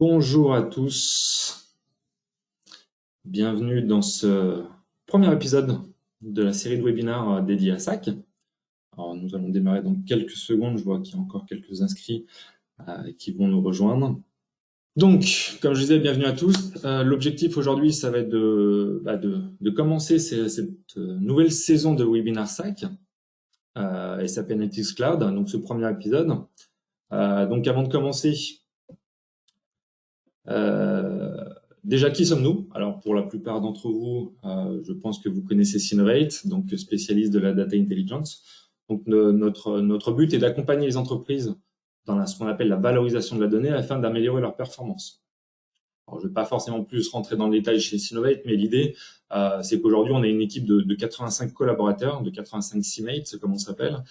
Bonjour à tous, bienvenue dans ce premier épisode de la série de webinaires dédiée à SAC. Alors, nous allons démarrer dans quelques secondes, je vois qu'il y a encore quelques inscrits qui vont nous rejoindre. Donc, comme je disais, bienvenue à tous. L'objectif aujourd'hui, ça va être de commencer cette nouvelle saison de webinaire SAC, SAP Analytics Cloud, donc ce premier épisode. Donc avant de commencer, déjà, qui sommes-nous? Alors, pour la plupart d'entre vous, je pense que vous connaissez Synovate, donc spécialiste de la data intelligence. Donc, notre but est d'accompagner les entreprises dans ce qu'on appelle la valorisation de la donnée afin d'améliorer leur performance. Alors, je ne vais pas forcément plus rentrer dans le détail chez Synovate, mais l'idée, c'est qu'aujourd'hui, on a une équipe de 85 collaborateurs, de 85 CMates, comme on s'appelle,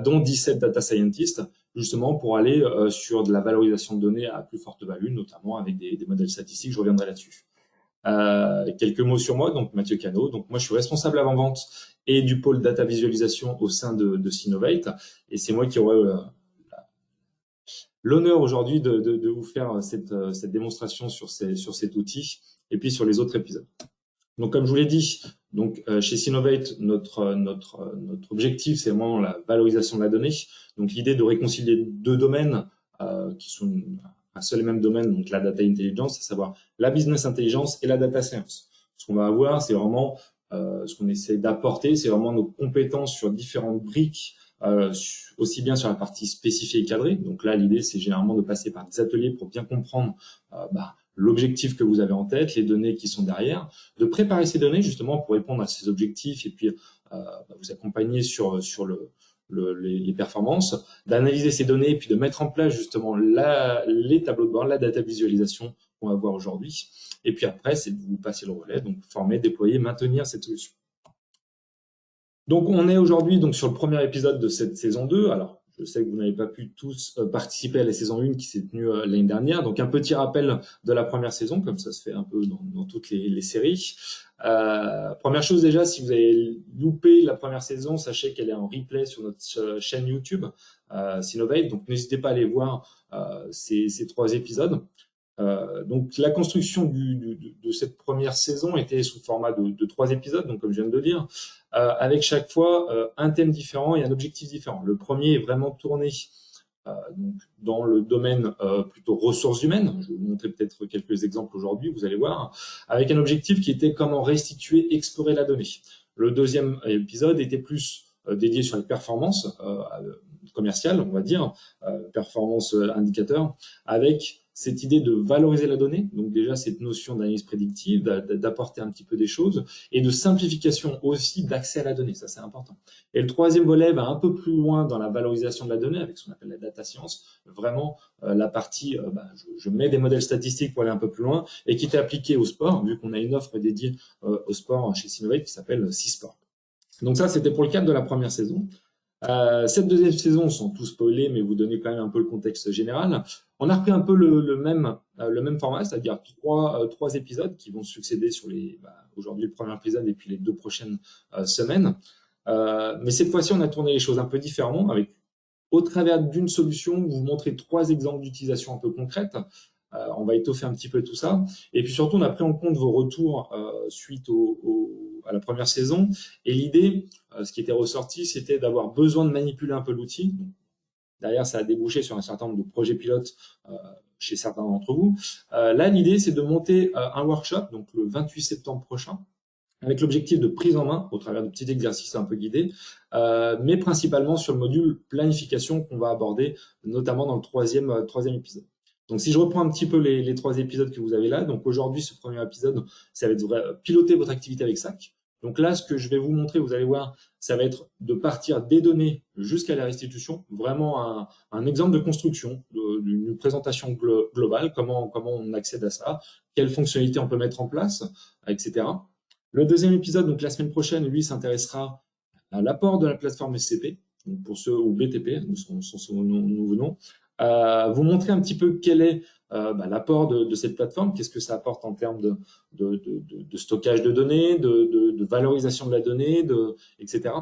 dont 17 data scientists, justement pour aller sur de la valorisation de données à plus forte value, notamment avec des modèles statistiques. Je reviendrai là-dessus. Quelques mots sur moi, donc Mathieu Cano. Donc moi, je suis responsable avant-vente et du pôle data visualisation au sein de Synovate, et c'est moi qui aurai l'honneur aujourd'hui de vous faire cette démonstration sur cet outil et puis sur les autres épisodes. Donc, comme je vous l'ai dit, donc chez Synovate, notre objectif, c'est vraiment la valorisation de la donnée. Donc, l'idée de réconcilier deux domaines qui sont un seul et même domaine, donc la data intelligence, à savoir la business intelligence et la data science. Ce qu'on va avoir, c'est vraiment ce qu'on essaie d'apporter, c'est vraiment nos compétences sur différentes briques, aussi bien sur la partie spécifiée et cadrée. Donc là, l'idée, c'est généralement de passer par des ateliers pour bien comprendre l'objectif que vous avez en tête, les données qui sont derrière, de préparer ces données justement pour répondre à ces objectifs et puis vous accompagner sur les performances, d'analyser ces données et puis de mettre en place justement les tableaux de bord, la data visualisation qu'on va voir aujourd'hui. Et puis après, c'est de vous passer le relais, donc former, déployer, maintenir cette solution. Donc, on est aujourd'hui donc sur le premier épisode de cette saison 2. Alors, je sais que vous n'avez pas pu tous participer à la saison 1 qui s'est tenue l'année dernière. Donc, un petit rappel de la première saison, comme ça se fait un peu dans toutes les séries. Première chose déjà, si vous avez loupé la première saison, sachez qu'elle est en replay sur notre chaîne YouTube Synovate. Donc, n'hésitez pas à aller voir ces 3 épisodes. Donc la construction de cette première saison était sous format de 3 épisodes, donc comme je viens de le dire, avec chaque fois un thème différent et un objectif différent. Le premier est vraiment tourné donc dans le domaine plutôt ressources humaines. Je vais vous montrer peut-être quelques exemples aujourd'hui, vous allez voir, avec un objectif qui était comment restituer, explorer la donnée. Le deuxième épisode était plus dédié sur les performances commerciales, on va dire, performance indicateur, avec cette idée de valoriser la donnée, donc déjà cette notion d'analyse prédictive, d'apporter un petit peu des choses, et de simplification aussi d'accès à la donnée, ça c'est important. Et le troisième volet va un peu plus loin dans la valorisation de la donnée, avec ce qu'on appelle la data science, vraiment la partie, je mets des modèles statistiques pour aller un peu plus loin, et qui est appliquée au sport, vu qu'on a une offre dédiée au sport chez Synovate qui s'appelle C-Sport. Donc ça, c'était pour le cadre de la première saison. Cette deuxième saison, sans tout spoiler, mais vous donner quand même un peu le contexte général, on a repris un peu le même format, c'est-à-dire trois épisodes qui vont succéder sur aujourd'hui le premier épisode et puis les 2 prochaines semaines. Mais cette fois-ci, on a tourné les choses un peu différemment, avec au travers d'une solution, vous montrez 3 exemples d'utilisation un peu concrètes. On va étoffer un petit peu tout ça. Et puis surtout, on a pris en compte vos retours suite à la première saison. Et l'idée, ce qui était ressorti, c'était d'avoir besoin de manipuler un peu l'outil. Derrière, ça a débouché sur un certain nombre de projets pilotes chez certains d'entre vous. Là, l'idée, c'est de monter un workshop, donc le 28 septembre prochain, avec l'objectif de prise en main au travers de petits exercices un peu guidés, mais principalement sur le module planification qu'on va aborder, notamment dans le troisième épisode. Donc, si je reprends un petit peu les 3 épisodes que vous avez là, donc aujourd'hui, ce premier épisode, ça va être piloter votre activité avec SAC. Donc là, ce que je vais vous montrer, vous allez voir, ça va être de partir des données jusqu'à la restitution, vraiment un exemple de construction, d'une présentation globale, comment on accède à ça, quelles fonctionnalités on peut mettre en place, etc. Le deuxième épisode, donc la semaine prochaine, lui, s'intéressera à l'apport de la plateforme SCP, donc pour ceux, ou BTP, nous venons, vous montrer un petit peu quel est l'apport de cette plateforme, qu'est-ce que ça apporte en termes de stockage de données, de valorisation de la donnée, etc.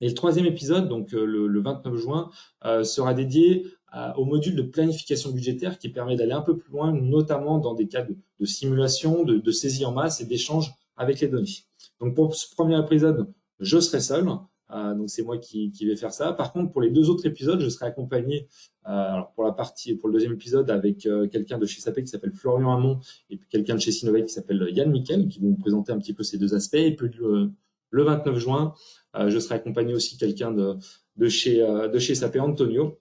Et le troisième épisode, donc le 29 juin, sera dédié au module de planification budgétaire qui permet d'aller un peu plus loin, notamment dans des cas de simulation, de saisie en masse et d'échange avec les données. Donc pour ce premier épisode, je serai seul, donc c'est moi qui vais faire ça. Par contre, pour les deux autres épisodes, je serai accompagné, alors pour le deuxième épisode, avec quelqu'un de chez SAP qui s'appelle Florian Hamon et puis quelqu'un de chez Sinovate qui s'appelle Yann Miquel, qui vont vous présenter un petit peu ces deux aspects. Et puis le 29 juin, je serai accompagné aussi quelqu'un de chez SAP, Antonio.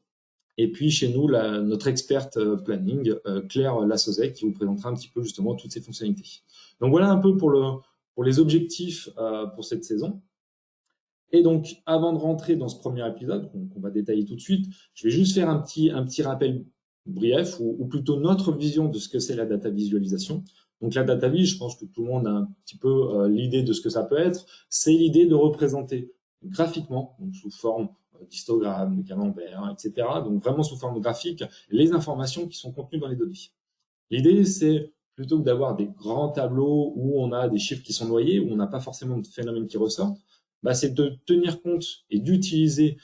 Et puis chez nous, notre experte planning, Claire Lassozek, qui vous présentera un petit peu justement toutes ces fonctionnalités. Donc voilà un peu pour les objectifs pour cette saison. Et donc, avant de rentrer dans ce premier épisode, qu'on va détailler tout de suite, je vais juste faire un petit rappel brief, ou plutôt notre vision de ce que c'est la data visualisation. Donc la data vis, je pense que tout le monde a un petit peu l'idée de ce que ça peut être. C'est l'idée de représenter graphiquement, donc sous forme d'histogramme, de camembert, etc. Donc vraiment sous forme graphique, les informations qui sont contenues dans les données. L'idée, c'est plutôt que d'avoir des grands tableaux où on a des chiffres qui sont noyés, où on n'a pas forcément de phénomènes qui ressortent, c'est de tenir compte et d'utiliser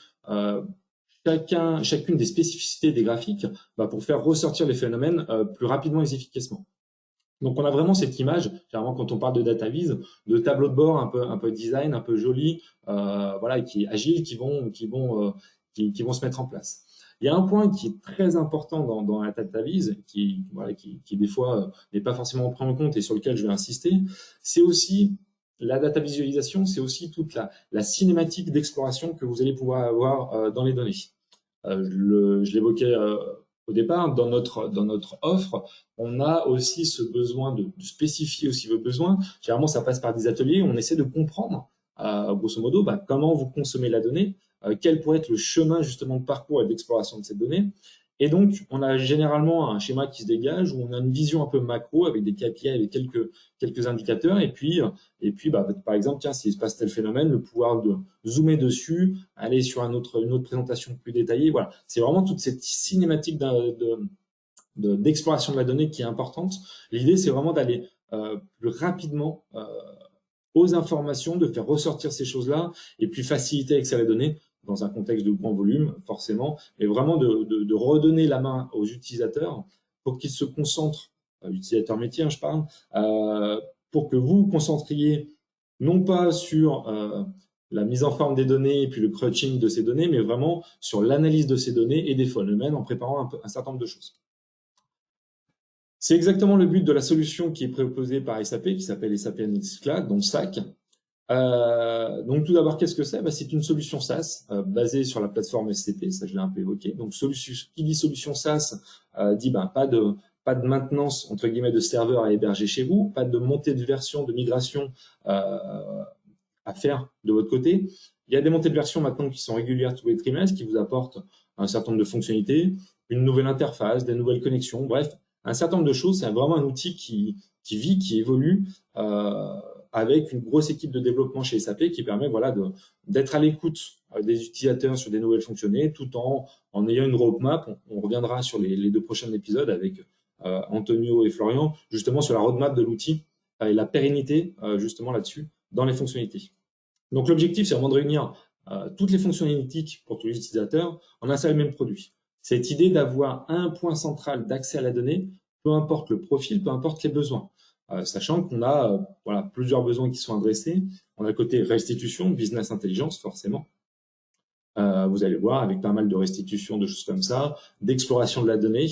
chacune des spécificités des graphiques pour faire ressortir les phénomènes plus rapidement et efficacement. Donc on a vraiment cette image, généralement quand on parle de data vis, de tableau de bord un peu design, un peu joli, voilà, qui est agile, qui vont se mettre en place. Il y a un point qui est très important dans la data vis, qui des fois n'est pas forcément pris en compte et sur lequel je vais insister, c'est aussi la data visualisation, c'est aussi toute la cinématique d'exploration que vous allez pouvoir avoir dans les données. Je l'évoquais au départ, dans notre offre, on a aussi ce besoin de spécifier aussi vos besoins. Généralement, ça passe par des ateliers. On essaie de comprendre, grosso modo, comment vous consommez la donnée, quel pourrait être le chemin justement de parcours et d'exploration de cette donnée. Et donc, on a généralement un schéma qui se dégage où on a une vision un peu macro avec des KPI, avec quelques indicateurs. Et puis, par exemple, tiens, s'il se passe tel phénomène, le pouvoir de zoomer dessus, aller sur une autre présentation plus détaillée. Voilà, c'est vraiment toute cette cinématique d'exploration de la donnée qui est importante. L'idée, c'est vraiment d'aller plus rapidement aux informations, de faire ressortir ces choses-là et puis faciliter l'accès à la donnée dans un contexte de grand volume, forcément, et vraiment de redonner la main aux utilisateurs pour qu'ils se concentrent, utilisateurs métiers, je parle, pour que vous vous concentriez non pas sur la mise en forme des données et puis le crunching de ces données, mais vraiment sur l'analyse de ces données et des phénomènes en préparant un certain nombre de choses. C'est exactement le but de la solution qui est proposée par SAP, qui s'appelle SAP Analytics Cloud, donc SAC. Donc tout d'abord, qu'est-ce que c'est? C'est une solution SaaS basée sur la plateforme SCP, ça je l'ai un peu évoqué. Donc qui dit solution SaaS dit pas de maintenance entre guillemets de serveurs à héberger chez vous, pas de montée de version, de migration à faire de votre côté. Il y a des montées de version maintenant qui sont régulières tous les trimestres, qui vous apportent un certain nombre de fonctionnalités, une nouvelle interface, des nouvelles connexions, bref, un certain nombre de choses. C'est vraiment un outil qui vit, qui évolue avec une grosse équipe de développement chez SAP qui permet d'être à l'écoute des utilisateurs sur des nouvelles fonctionnalités tout en ayant une roadmap. On reviendra sur les deux prochains épisodes avec Antonio et Florian, justement sur la roadmap de l'outil et la pérennité justement là-dessus dans les fonctionnalités. Donc l'objectif, c'est vraiment de réunir toutes les fonctions analytiques pour tous les utilisateurs en un seul et même produit. Cette idée d'avoir un point central d'accès à la donnée, peu importe le profil, peu importe les besoins. Sachant qu'on a plusieurs besoins qui sont adressés. On a le côté restitution, business intelligence, forcément. Vous allez voir, avec pas mal de restitution, de choses comme ça, d'exploration de la donnée.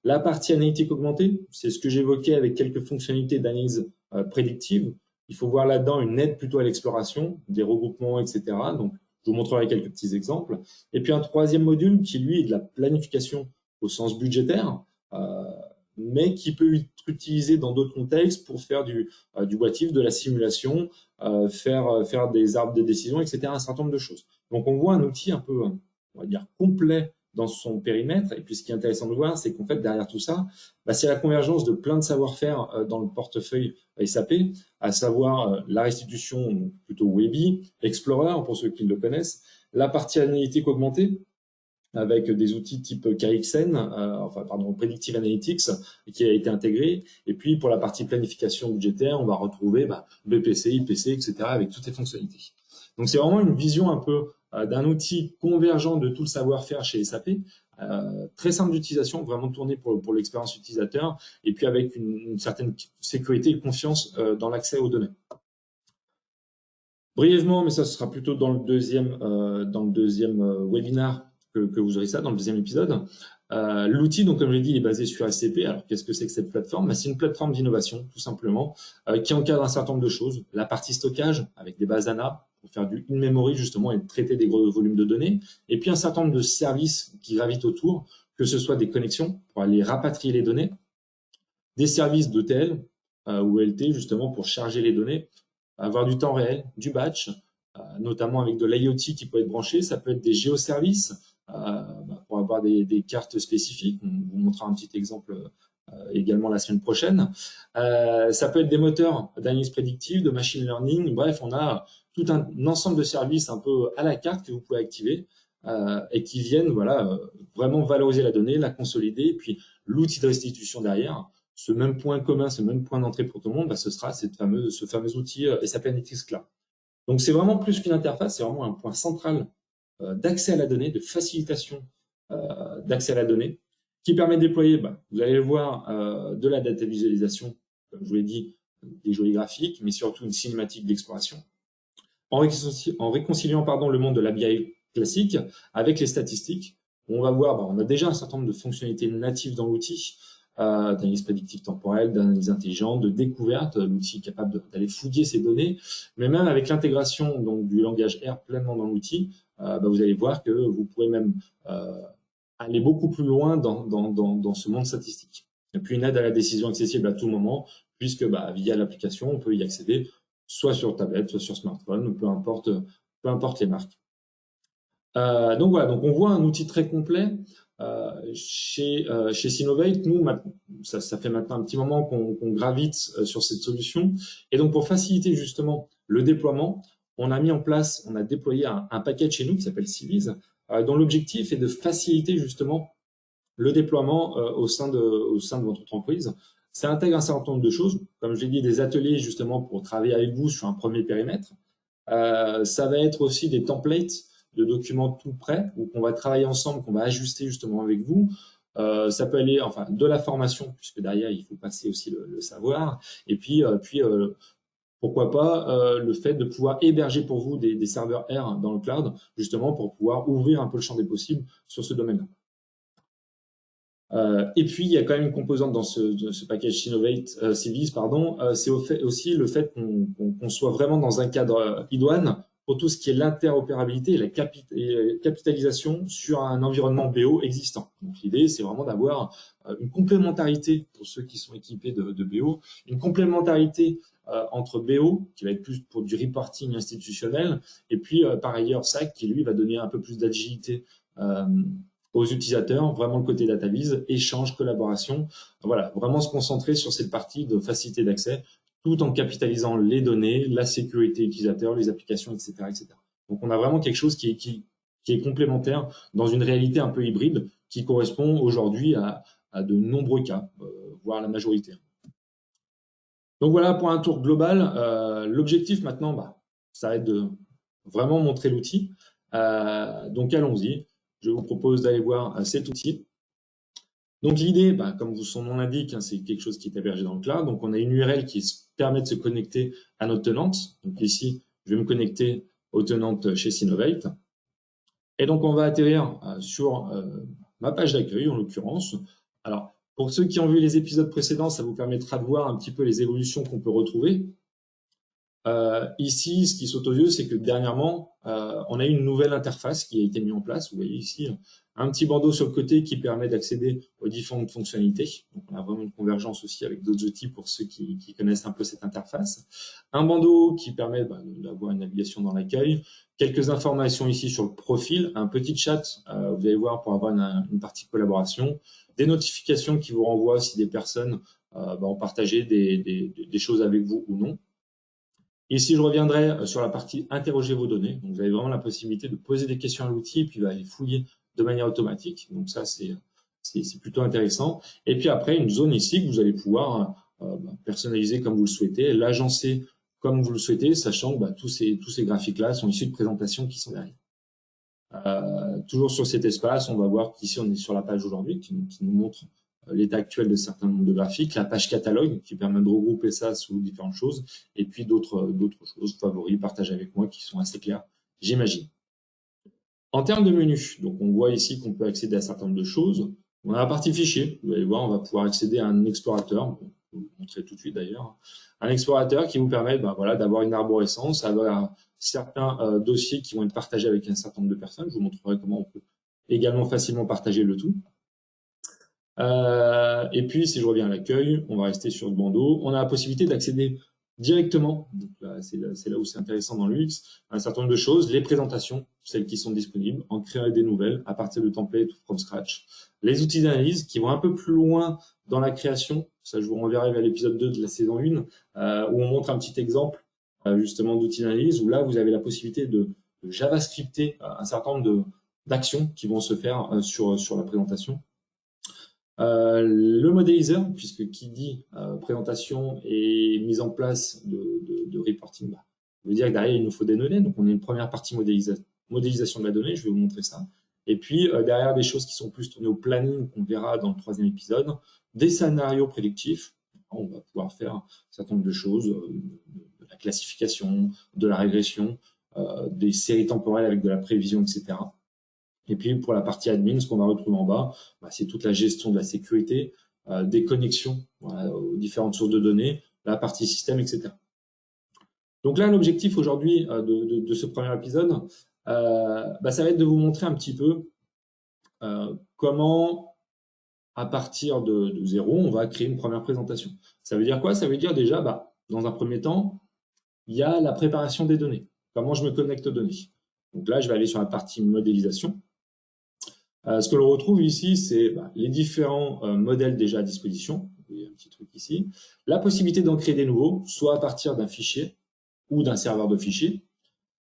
La partie analytique augmentée, c'est ce que j'évoquais avec quelques fonctionnalités d'analyse prédictive. Il faut voir là-dedans une aide plutôt à l'exploration, des regroupements, etc. Donc, je vous montrerai quelques petits exemples. Et puis, un troisième module qui, lui, est de la planification au sens budgétaire, mais qui peut être utilisé dans d'autres contextes pour faire du boitif, de la simulation, faire des arbres de décision, etc., un certain nombre de choses. Donc, on voit un outil un peu, on va dire, complet dans son périmètre. Et puis, ce qui est intéressant de voir, c'est qu'en fait, derrière tout ça, c'est la convergence de plein de savoir-faire dans le portefeuille SAP, à savoir la restitution plutôt Webby, Explorer, pour ceux qui le connaissent, la partie analytique augmentée, avec des outils type KXN, Predictive Analytics, qui a été intégré. Et puis, pour la partie planification budgétaire, on va retrouver BPC, IPC, etc., avec toutes les fonctionnalités. Donc, c'est vraiment une vision un peu d'un outil convergent de tout le savoir-faire chez SAP, très simple d'utilisation, vraiment tourné pour l'expérience utilisateur, et puis avec une certaine sécurité et confiance dans l'accès aux données. Brièvement, mais ça ce sera plutôt dans le deuxième webinaire que vous aurez ça, dans le deuxième épisode. L'outil, donc comme je l'ai dit, il est basé sur SCP. Alors qu'est-ce que c'est que cette plateforme? C'est une plateforme d'innovation, tout simplement, qui encadre un certain nombre de choses. La partie stockage, avec des bases ANA, pour faire du in-memory justement et traiter des gros volumes de données. Et puis un certain nombre de services qui gravitent autour, que ce soit des connexions pour aller rapatrier les données, des services d'ETL ou ELT justement pour charger les données, avoir du temps réel, du batch, notamment avec de l'IoT qui peut être branché. Ça peut être des géoservices pour avoir des cartes spécifiques. On vous montrera un petit exemple également la semaine prochaine. Ça peut être des moteurs d'analyse prédictive, de machine learning. Bref, on a tout un ensemble de services un peu à la carte que vous pouvez activer et qui viennent vraiment valoriser la donnée, la consolider. Et puis l'outil de restitution derrière, ce même point commun, ce même point d'entrée pour tout le monde, ce sera ce fameux outil SAP Analytics Cloud. Donc c'est vraiment plus qu'une interface, c'est vraiment un point central d'accès à la donnée, de facilitation d'accès à la donnée, qui permet de déployer, vous allez le voir, de la data visualisation, comme je vous l'ai dit, des jolis graphiques, mais surtout une cinématique d'exploration, en réconciliant le monde de la BI classique avec les statistiques. On va voir, on a déjà un certain nombre de fonctionnalités natives dans l'outil, d'analyse prédictive temporelle, d'analyse intelligente, de découverte, l'outil est capable d'aller fouiller ces données, mais même avec l'intégration donc du langage R pleinement dans l'outil, vous allez voir que vous pouvez même aller beaucoup plus loin dans ce monde statistique. Et puis une aide à la décision accessible à tout moment, puisque via l'application, on peut y accéder soit sur tablette, soit sur smartphone, peu importe les marques. Donc voilà, donc on voit un outil très complet chez Sinovate. Nous, ça fait maintenant un petit moment qu'on gravite sur cette solution. Et donc pour faciliter justement le déploiement, on a déployé un package chez nous qui s'appelle Civise, dont l'objectif est de faciliter justement le déploiement au sein de votre entreprise. Ça intègre un certain nombre de choses, comme je l'ai dit, des ateliers justement pour travailler avec vous sur un premier périmètre. Ça va être aussi des templates de documents tout prêts où on va travailler ensemble, qu'on va ajuster justement avec vous. Ça peut aller, de la formation, puisque derrière il faut passer aussi le savoir, et puis pourquoi pas le fait de pouvoir héberger pour vous des serveurs R dans le cloud, justement pour pouvoir ouvrir un peu le champ des possibles sur ce domaine-là. Et puis, il y a quand même une composante dans ce package Sinovate, Civise, c'est aussi le fait qu'on soit vraiment dans un cadre idoine pour tout ce qui est l'interopérabilité et la capitalisation sur un environnement BO existant. Donc, l'idée, c'est vraiment d'avoir une complémentarité pour ceux qui sont équipés de BO, une complémentarité entre BO, qui va être plus pour du reporting institutionnel, et puis par ailleurs SAC, qui lui va donner un peu plus d'agilité aux utilisateurs, vraiment le côté data viz, échange, collaboration. Voilà, vraiment se concentrer sur cette partie de facilité d'accès, tout en capitalisant les données, la sécurité utilisateur, les applications, etc., etc. Donc, on a vraiment quelque chose qui est complémentaire dans une réalité un peu hybride qui correspond aujourd'hui à de nombreux cas, voire la majorité. Donc, voilà pour un tour global. L'objectif maintenant, ça va être de vraiment montrer l'outil. Donc, allons-y. Je vous propose d'aller voir cet outil. Donc l'idée, comme son nom l'indique, c'est quelque chose qui est hébergé dans le cloud. Donc on a une URL qui permet de se connecter à notre tenante. Donc ici, je vais me connecter aux tenantes chez Sinovate. Et donc on va atterrir sur ma page d'accueil en l'occurrence. Alors pour ceux qui ont vu les épisodes précédents, ça vous permettra de voir un petit peu les évolutions qu'on peut retrouver. Ici, ce qui saute aux yeux, c'est que dernièrement, on a une nouvelle interface qui a été mise en place. Vous voyez ici un petit bandeau sur le côté qui permet d'accéder aux différentes fonctionnalités. Donc, on a vraiment une convergence aussi avec d'autres outils pour ceux qui connaissent un peu cette interface. Un bandeau qui permet d'avoir une navigation dans l'accueil. Quelques informations ici sur le profil. Un petit chat, vous allez voir, pour avoir une partie collaboration. Des notifications qui vous renvoient si des personnes ont partagé des choses avec vous ou non. Ici, je reviendrai sur la partie interroger vos données. Donc, vous avez vraiment la possibilité de poser des questions à l'outil et puis aller fouiller de manière automatique. Donc, ça, c'est plutôt intéressant. Et puis après, une zone ici que vous allez pouvoir personnaliser comme vous le souhaitez, l'agencer comme vous le souhaitez, sachant que tous ces graphiques-là sont issus de présentations qui sont derrière. Toujours sur cet espace, on va voir qu'ici, on est sur la page aujourd'hui qui nous montre l'état actuel de certains nombres de graphiques, la page catalogue qui permet de regrouper ça sous différentes choses, et puis d'autres choses, favoris, partage avec moi, qui sont assez clairs, j'imagine. En termes de menu, donc on voit ici qu'on peut accéder à un certain nombre de choses. On a la partie fichier, vous allez voir, on va pouvoir accéder à un explorateur, je vais vous montrer tout de suite d'ailleurs, un explorateur qui vous permet voilà, d'avoir une arborescence, avoir certains dossiers qui vont être partagés avec un certain nombre de personnes. Je vous montrerai comment on peut également facilement partager le tout. Et puis, si je reviens à l'accueil, on va rester sur le bandeau. On a la possibilité d'accéder directement, c'est là où c'est intéressant dans l'UX, un certain nombre de choses, les présentations, celles qui sont disponibles, en créer des nouvelles à partir de templates from scratch, les outils d'analyse qui vont un peu plus loin dans la création, ça je vous renverrai vers l'épisode 2 de la saison 1, où on montre un petit exemple justement d'outils d'analyse, où là vous avez la possibilité de JavaScripter un certain nombre d'actions qui vont se faire sur la présentation. Le modéliseur, puisque qui dit présentation et mise en place de reporting, veut dire que derrière, il nous faut des données. Donc, on a une première partie modélisation de la donnée, je vais vous montrer ça. Et puis, derrière, des choses qui sont plus tournées au planning, qu'on verra dans le 3e épisode, des scénarios prédictifs. On va pouvoir faire un certain nombre de choses, de la classification, de la régression, des séries temporelles avec de la prévision, etc. Et puis, pour la partie admin, ce qu'on va retrouver en bas, c'est toute la gestion de la sécurité, des connexions aux différentes sources de données, la partie système, etc. Donc là, l'objectif aujourd'hui de ce premier épisode, ça va être de vous montrer un petit peu comment, à partir de zéro, on va créer une première présentation. Ça veut dire quoi? Ça veut dire déjà, dans un premier temps, il y a la préparation des données. Comment je me connecte aux données? Donc là, je vais aller sur la partie modélisation. Ce que l'on retrouve ici, c'est les différents modèles déjà à disposition. Il y a un petit truc ici. La possibilité d'en créer des nouveaux, soit à partir d'un fichier ou d'un serveur de fichiers,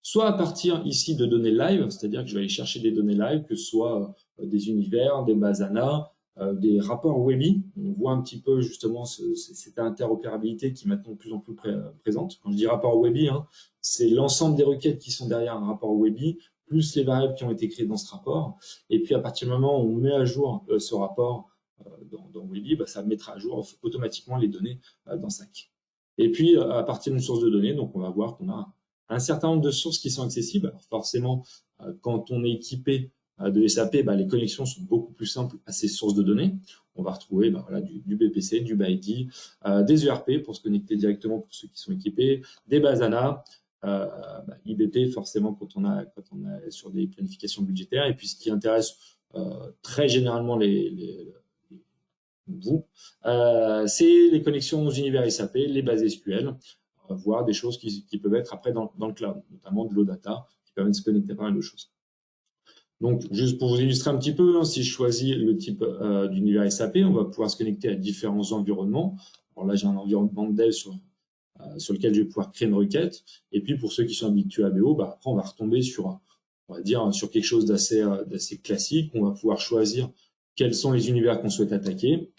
soit à partir ici de données live, c'est-à-dire que je vais aller chercher des données live, que ce soit des univers, des bases ANA, des rapports Webby. On voit un petit peu justement cette interopérabilité qui est maintenant de plus en plus présente. Quand je dis rapport Webby, c'est l'ensemble des requêtes qui sont derrière un rapport Webby, plus les variables qui ont été créées dans ce rapport. Et puis, à partir du moment où on met à jour ce rapport dans Webby, ça mettra à jour automatiquement les données dans SAC. Et puis, à partir d'une source de données, donc on va voir qu'on a un certain nombre de sources qui sont accessibles. Alors forcément, quand on est équipé de SAP, les connexions sont beaucoup plus simples à ces sources de données. On va retrouver voilà, du BPC, du BID, des ERP pour se connecter directement pour ceux qui sont équipés, des bases ANA, IBP forcément quand on est sur des planifications budgétaires. Et puis ce qui intéresse très généralement vous, c'est les connexions aux univers SAP, les bases SQL, voire des choses qui peuvent être après dans le cloud, notamment de l'OData, qui permettent de se connecter à pas mal de choses. Donc, juste pour vous illustrer un petit peu, si je choisis le type d'univers SAP, on va pouvoir se connecter à différents environnements. Alors là, j'ai un environnement de dev sur lequel je vais pouvoir créer une requête. Et puis, pour ceux qui sont habitués à BO, après, on va retomber sur, on va dire, sur quelque chose d'assez classique. On va pouvoir choisir quels sont les univers qu'on souhaite attaquer.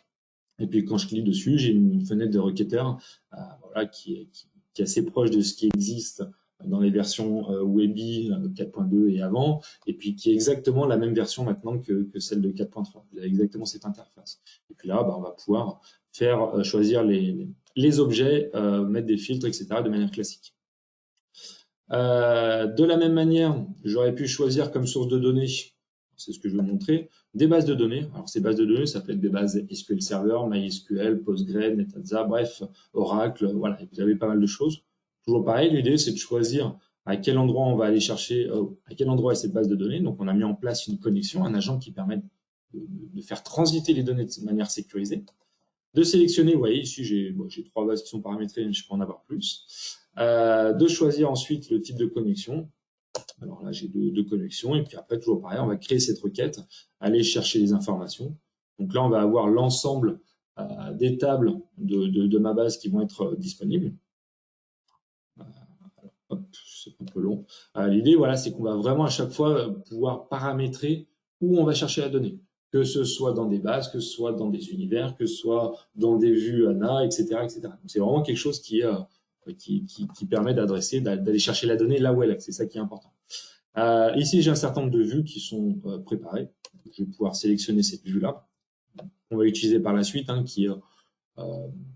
Et puis, quand je clique dessus, j'ai une fenêtre de requêteur voilà, qui est assez proche de ce qui existe dans les versions Webby 4.2 et avant, et puis qui est exactement la même version maintenant que celle de 4.3. Vous avez exactement cette interface. Et puis là, on va pouvoir faire choisir les objets, mettre des filtres, etc. de manière classique. De la même manière, j'aurais pu choisir comme source de données, c'est ce que je vais vous montrer, des bases de données. Alors, ces bases de données, ça peut être des bases SQL Server, MySQL, Postgre, Netazza, bref, Oracle, voilà, vous avez pas mal de choses. Toujours pareil, l'idée, c'est de choisir à quel endroit on va aller chercher, à quel endroit est cette base de données. Donc, on a mis en place une connexion, un agent qui permet de faire transiter les données de manière sécurisée. De sélectionner, vous voyez, ici, j'ai 3 bases qui sont paramétrées, mais je peux en avoir plus. De choisir ensuite le type de connexion. Alors là, j'ai deux connexions. Et puis après, toujours pareil, on va créer cette requête, aller chercher les informations. Donc là, on va avoir l'ensemble des tables de ma base qui vont être disponibles. Alors, hop, c'est un peu long. L'idée, voilà, c'est qu'on va vraiment à chaque fois pouvoir paramétrer où on va chercher la donnée. Que ce soit dans des bases, que ce soit dans des univers, que ce soit dans des vues ANA, etc., etc. Donc, c'est vraiment quelque chose qui permet d'aller chercher la donnée là où elle est. C'est ça qui est important. Ici, j'ai un certain nombre de vues qui sont préparées. Je vais pouvoir sélectionner cette vue-là. On va utiliser par la suite, hein, qui est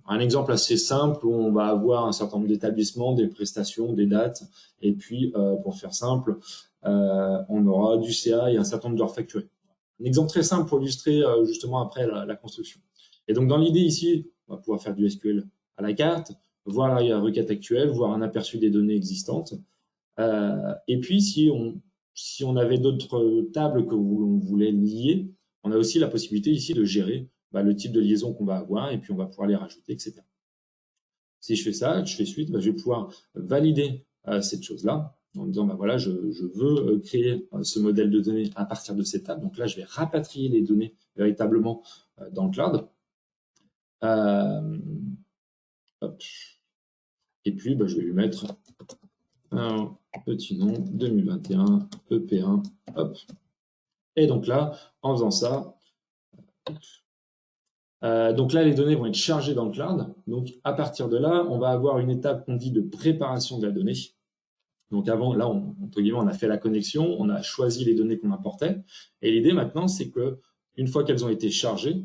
un exemple assez simple où on va avoir un certain nombre d'établissements, des prestations, des dates, et puis, pour faire simple, on aura du CA et un certain nombre d'heures facturées. Un exemple très simple pour illustrer justement après la construction. Et donc, dans l'idée ici, on va pouvoir faire du SQL à la carte, voir la requête actuelle, voir un aperçu des données existantes. Et puis, si on avait d'autres tables que l'on voulait lier, on a aussi la possibilité ici de gérer le type de liaison qu'on va avoir et puis on va pouvoir les rajouter, etc. Si je fais ça, je fais suite, je vais pouvoir valider cette chose-là en disant, voilà, je veux créer ce modèle de données à partir de cette table. Donc là, je vais rapatrier les données véritablement dans le cloud. Hop. Et puis, je vais lui mettre un petit nom, 2021, EP1, hop. Et donc là, en faisant ça, donc là, les données vont être chargées dans le cloud. Donc, à partir de là, on va avoir une étape qu'on dit de préparation de la donnée. Donc, avant, là, entre guillemets, on a fait la connexion, on a choisi les données qu'on importait. Et l'idée maintenant, c'est que une fois qu'elles ont été chargées,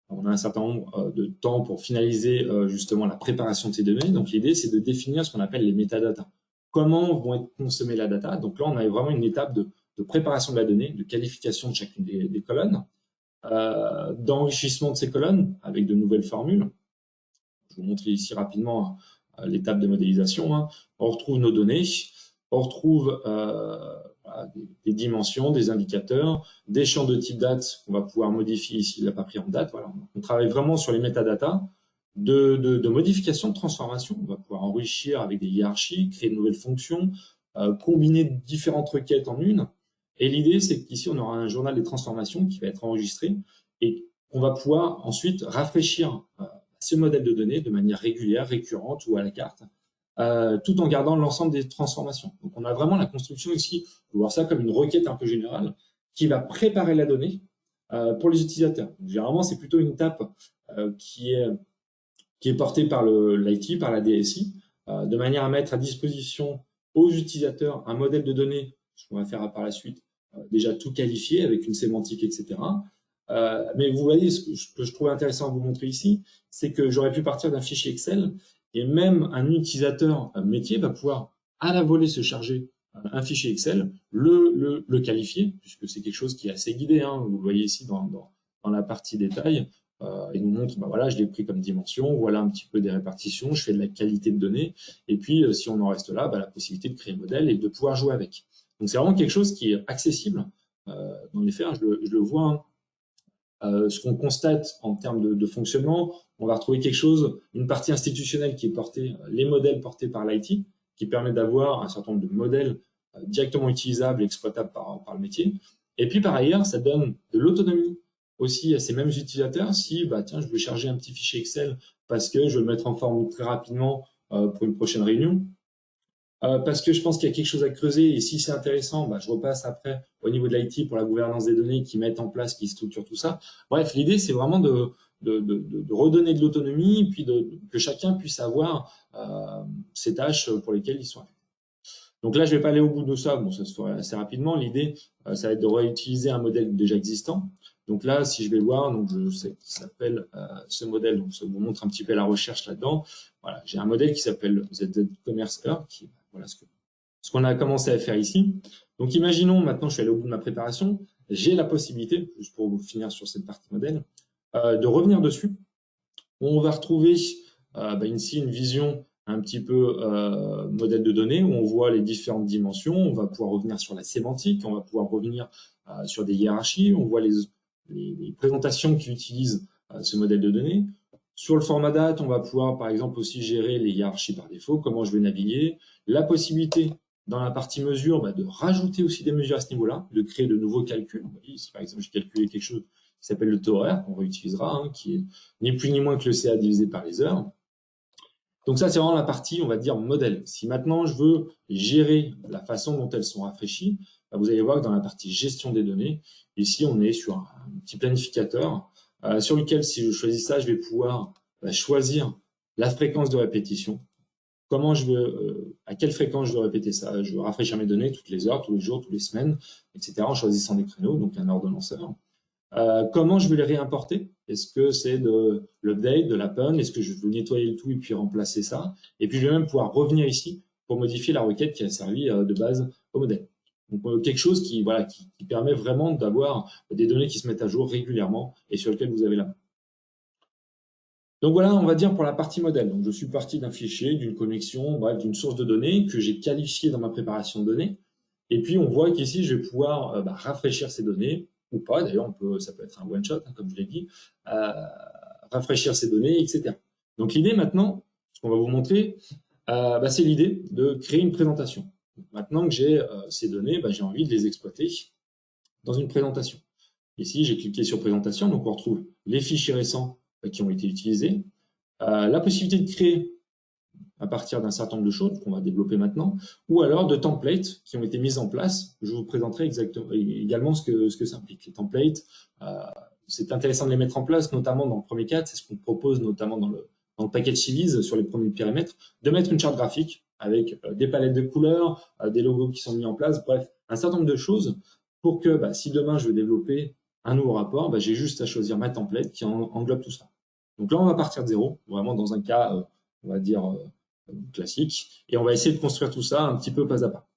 on a un certain nombre de temps pour finaliser justement la préparation de ces données. Donc, l'idée, c'est de définir ce qu'on appelle les métadatas. Comment vont être consommées la data? Donc là, on a vraiment une étape de préparation de la donnée, de qualification de chacune des colonnes, d'enrichissement de ces colonnes avec de nouvelles formules. Je vous montre ici rapidement l'étape de modélisation. Hein. On retrouve nos données, on retrouve des dimensions, des indicateurs, des champs de type date qu'on va pouvoir modifier ici, il n'a pas pris en date. Voilà. On travaille vraiment sur les métadatas de modification, de transformation. On va pouvoir enrichir avec des hiérarchies, créer de nouvelles fonctions, combiner différentes requêtes en une. Et l'idée, c'est qu'ici, on aura un journal des transformations qui va être enregistré et on va pouvoir ensuite rafraîchir ce modèle de données de manière régulière, récurrente ou à la carte, tout en gardant l'ensemble des transformations. Donc, on a vraiment la construction ici, on peut voir ça comme une requête un peu générale qui va préparer la donnée pour les utilisateurs. Donc, généralement, c'est plutôt une étape qui est portée par l'IT, par la DSI, de manière à mettre à disposition aux utilisateurs un modèle de données, ce qu'on va faire par la suite, déjà tout qualifié avec une sémantique, etc. Mais vous voyez, ce que je trouve intéressant à vous montrer ici, c'est que j'aurais pu partir d'un fichier Excel et même un utilisateur métier va pouvoir à la volée se charger un fichier Excel, le qualifier, puisque c'est quelque chose qui est assez guidé. Hein, vous le voyez ici dans la partie détail. Il nous montre, voilà, je l'ai pris comme dimension, voilà un petit peu des répartitions, je fais de la qualité de données, et puis si on en reste là, la possibilité de créer un modèle et de pouvoir jouer avec. Donc c'est vraiment quelque chose qui est accessible. Dans les faits, je le vois. Hein. Ce qu'on constate en termes de fonctionnement, on va retrouver quelque chose, une partie institutionnelle qui est portée, les modèles portés par l'IT, qui permet d'avoir un certain nombre de modèles directement utilisables et exploitables par le métier. Et puis par ailleurs, ça donne de l'autonomie aussi à ces mêmes utilisateurs. Si tiens, je veux charger un petit fichier Excel parce que je veux le mettre en forme très rapidement pour une prochaine réunion, parce que je pense qu'il y a quelque chose à creuser et si c'est intéressant, je repasse après au niveau de l'IT pour la gouvernance des données qui mettent en place, qui structurent tout ça. Bref, l'idée, c'est vraiment de redonner de l'autonomie puis que chacun puisse avoir ces tâches pour lesquelles ils sont affectés. Donc là, je vais pas aller au bout de ça. Bon, ça se ferait assez rapidement. L'idée, ça va être de réutiliser un modèle déjà existant. Donc là, si je vais voir, donc je sais qu'il s'appelle ce modèle. Donc ça vous montre un petit peu la recherche là-dedans. Voilà, j'ai un modèle qui s'appelle ZZ Commerce Hub, qui voilà ce qu'on a commencé à faire ici. Donc imaginons maintenant, je suis allé au bout de ma préparation, j'ai la possibilité, juste pour vous finir sur cette partie modèle, de revenir dessus. On va retrouver ici une vision un petit peu modèle de données où on voit les différentes dimensions. On va pouvoir revenir sur la sémantique, on va pouvoir revenir sur des hiérarchies, on voit les présentations qui utilisent ce modèle de données. Sur le format date, on va pouvoir par exemple aussi gérer les hiérarchies par défaut, comment je vais naviguer, la possibilité dans la partie mesure de rajouter aussi des mesures à ce niveau-là, de créer de nouveaux calculs. Vous voyez, si par exemple je calculé quelque chose qui s'appelle le taux horaire, qu'on réutilisera, hein, qui est ni plus ni moins que le CA divisé par les heures. Donc ça, c'est vraiment la partie, on va dire, modèle. Si maintenant je veux gérer la façon dont elles sont rafraîchies, vous allez voir que dans la partie gestion des données, ici, on est sur un petit planificateur sur lequel, si je choisis ça, je vais pouvoir choisir la fréquence de répétition. comment je veux, à quelle fréquence je veux répéter ça. Je veux rafraîchir mes données toutes les heures, tous les jours, toutes les semaines, etc. en choisissant des créneaux, donc un ordonnanceur. Comment je veux les réimporter? Est-ce que c'est de l'update, de l'append? Est-ce que je veux nettoyer le tout et puis remplacer ça? Et puis je vais même pouvoir revenir ici pour modifier la requête qui a servi de base au modèle. Donc quelque chose qui, voilà, qui permet vraiment d'avoir des données qui se mettent à jour régulièrement et sur lesquelles vous avez la main. Donc voilà, on va dire pour la partie modèle. Donc je suis parti d'un fichier, d'une connexion, bref, d'une source de données que j'ai qualifiée dans ma préparation de données. Et puis on voit qu'ici, je vais pouvoir rafraîchir ces données, ou pas, d'ailleurs, ça peut être un one-shot, hein, comme je l'ai dit, rafraîchir ces données, etc. Donc l'idée maintenant, ce qu'on va vous montrer, c'est l'idée de créer une présentation. Donc, maintenant que j'ai ces données, j'ai envie de les exploiter dans une présentation. Ici, j'ai cliqué sur présentation, donc on retrouve les fichiers récents qui ont été utilisés, la possibilité de créer à partir d'un certain nombre de choses qu'on va développer maintenant, ou alors de templates qui ont été mises en place. Je vous présenterai également ce que ça implique. Les templates, c'est intéressant de les mettre en place, notamment dans le premier cas, c'est ce qu'on propose notamment dans le package Civils sur les premiers périmètres, de mettre une charte graphique avec des palettes de couleurs, des logos qui sont mis en place, bref, un certain nombre de choses pour que si demain je veux développer un nouveau rapport, j'ai juste à choisir ma template qui englobe tout ça. Donc là, on va partir de zéro, vraiment dans un cas, on va dire, classique, et on va essayer de construire tout ça un petit peu pas à pas.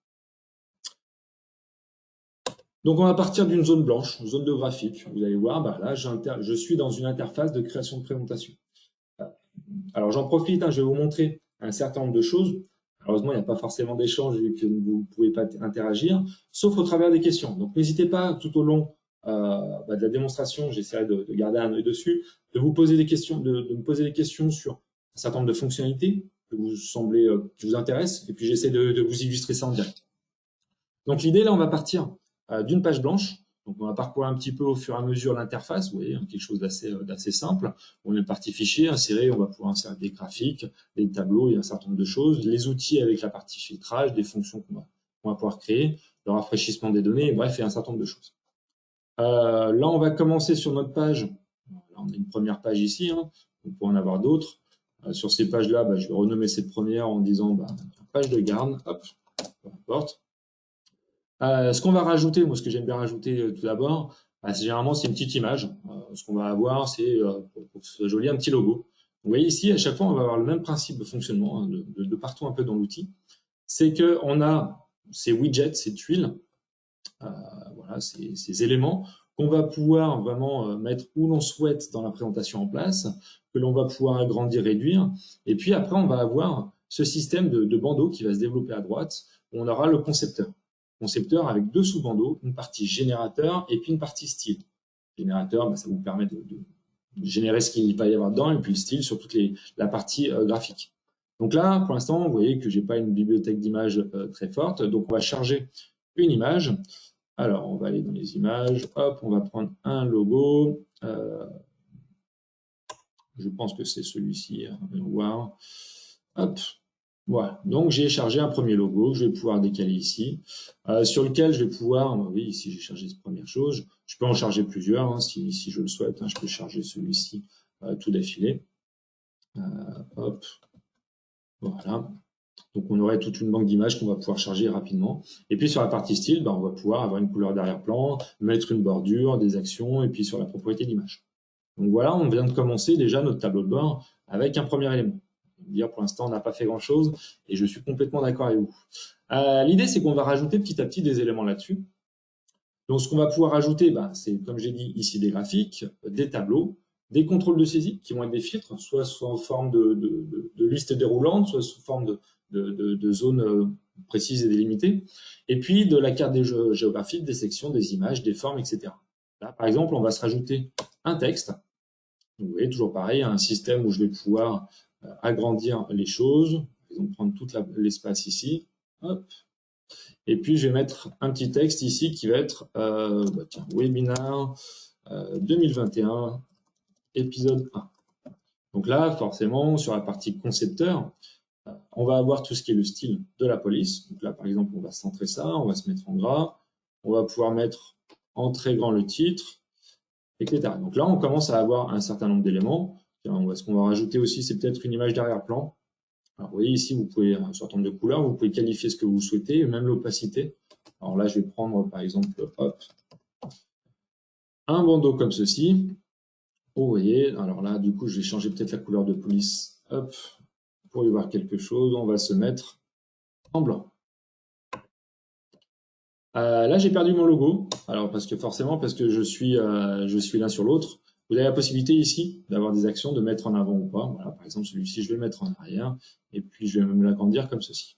Donc on va partir d'une zone blanche, zone de graphique. Vous allez voir, là, je suis dans une interface de création de présentation. Alors j'en profite, je vais vous montrer un certain nombre de choses. Heureusement, il n'y a pas forcément d'échange vu que vous ne pouvez pas interagir, sauf au travers des questions. Donc n'hésitez pas tout au long de la démonstration, j'essaierai de garder un œil dessus, de vous poser des questions, de me poser des questions sur un certain nombre de fonctionnalités que qui vous intéressent, et puis j'essaie de vous illustrer ça en direct. Donc l'idée, là, on va partir d'une page blanche. Donc on va parcourir un petit peu au fur et à mesure l'interface, vous voyez, quelque chose d'assez simple. On est partie fichier, insérer, on va pouvoir insérer des graphiques, des tableaux et un certain nombre de choses, les outils avec la partie filtrage, des fonctions qu'on va pouvoir créer, le rafraîchissement des données, bref, et un certain nombre de choses. Là, on va commencer sur notre page. Là, on a une première page ici, on peut en avoir d'autres. Sur ces pages-là, je vais renommer cette première en disant page de garde, hop, peu importe. Ce qu'on va rajouter, moi ce que j'aime bien rajouter tout d'abord, généralement c'est une petite image. Ce qu'on va avoir, c'est pour que ce soit joli, un petit logo. Vous voyez ici, à chaque fois, on va avoir le même principe de fonctionnement de partout un peu dans l'outil. C'est qu'on a ces widgets, ces tuiles, voilà, ces éléments qu'on va pouvoir vraiment mettre où l'on souhaite dans la présentation en place, que l'on va pouvoir agrandir, réduire. Et puis après, on va avoir ce système de bandeaux qui va se développer à droite, où on aura le concepteur. Concepteur avec deux sous-bandeaux, une partie générateur et puis une partie style. Générateur, ça vous permet de générer ce qu'il va y avoir dedans, et puis le style sur toute la partie graphique. Donc là, pour l'instant, vous voyez que j'ai pas une bibliothèque d'images très forte, donc on va charger une image. Alors, on va aller dans les images, hop, on va prendre un logo. Je pense que c'est celui-ci, on va voir. Hop, voilà. Donc, j'ai chargé un premier logo que je vais pouvoir décaler ici, sur lequel je vais pouvoir, oui, ici j'ai chargé cette première chose. Je peux en charger plusieurs, si je le souhaite. Je peux charger celui-ci tout d'affilée. Hop, voilà. Donc, on aurait toute une banque d'images qu'on va pouvoir charger rapidement. Et puis, sur la partie style, on va pouvoir avoir une couleur d'arrière-plan, mettre une bordure, des actions, et puis sur la propriété d'image. Donc voilà, on vient de commencer déjà notre tableau de bord avec un premier élément. Dire pour l'instant, on n'a pas fait grand-chose, et je suis complètement d'accord avec vous. L'idée, c'est qu'on va rajouter petit à petit des éléments là-dessus. Donc, ce qu'on va pouvoir ajouter, c'est, comme j'ai dit ici, des graphiques, des tableaux, des contrôles de saisie qui vont être des filtres, soit en forme de liste déroulante, soit sous forme de zones précises et délimitées, et puis de la carte géographique, des sections, des images, des formes, etc. Là, par exemple, on va se rajouter un texte. Vous voyez, toujours pareil, un système où je vais pouvoir agrandir les choses. Par exemple, prendre tout l'espace ici. Hop. Et puis, je vais mettre un petit texte ici qui va être webinaire 2021, épisode 1. Donc là, forcément, sur la partie concepteur, on va avoir tout ce qui est le style de la police. Donc là, par exemple, on va centrer ça, on va se mettre en gras, on va pouvoir mettre en très grand le titre, etc. Donc là, on commence à avoir un certain nombre d'éléments. Ce qu'on va rajouter aussi, c'est peut-être une image d'arrière-plan. Alors, vous voyez ici, vous pouvez, sur un certain nombre de couleurs, vous pouvez qualifier ce que vous souhaitez, même l'opacité. Alors là, je vais prendre, par exemple, hop, un bandeau comme ceci. Oh, vous voyez, alors là, du coup, je vais changer peut-être la couleur de police. Hop, pour y voir quelque chose, on va se mettre en blanc. Là, j'ai perdu mon logo. Alors, parce que je suis l'un sur l'autre. Vous avez la possibilité ici d'avoir des actions, de mettre en avant ou pas. Voilà, par exemple, celui-ci, je vais le mettre en arrière. Et puis, je vais me l'agrandir comme ceci.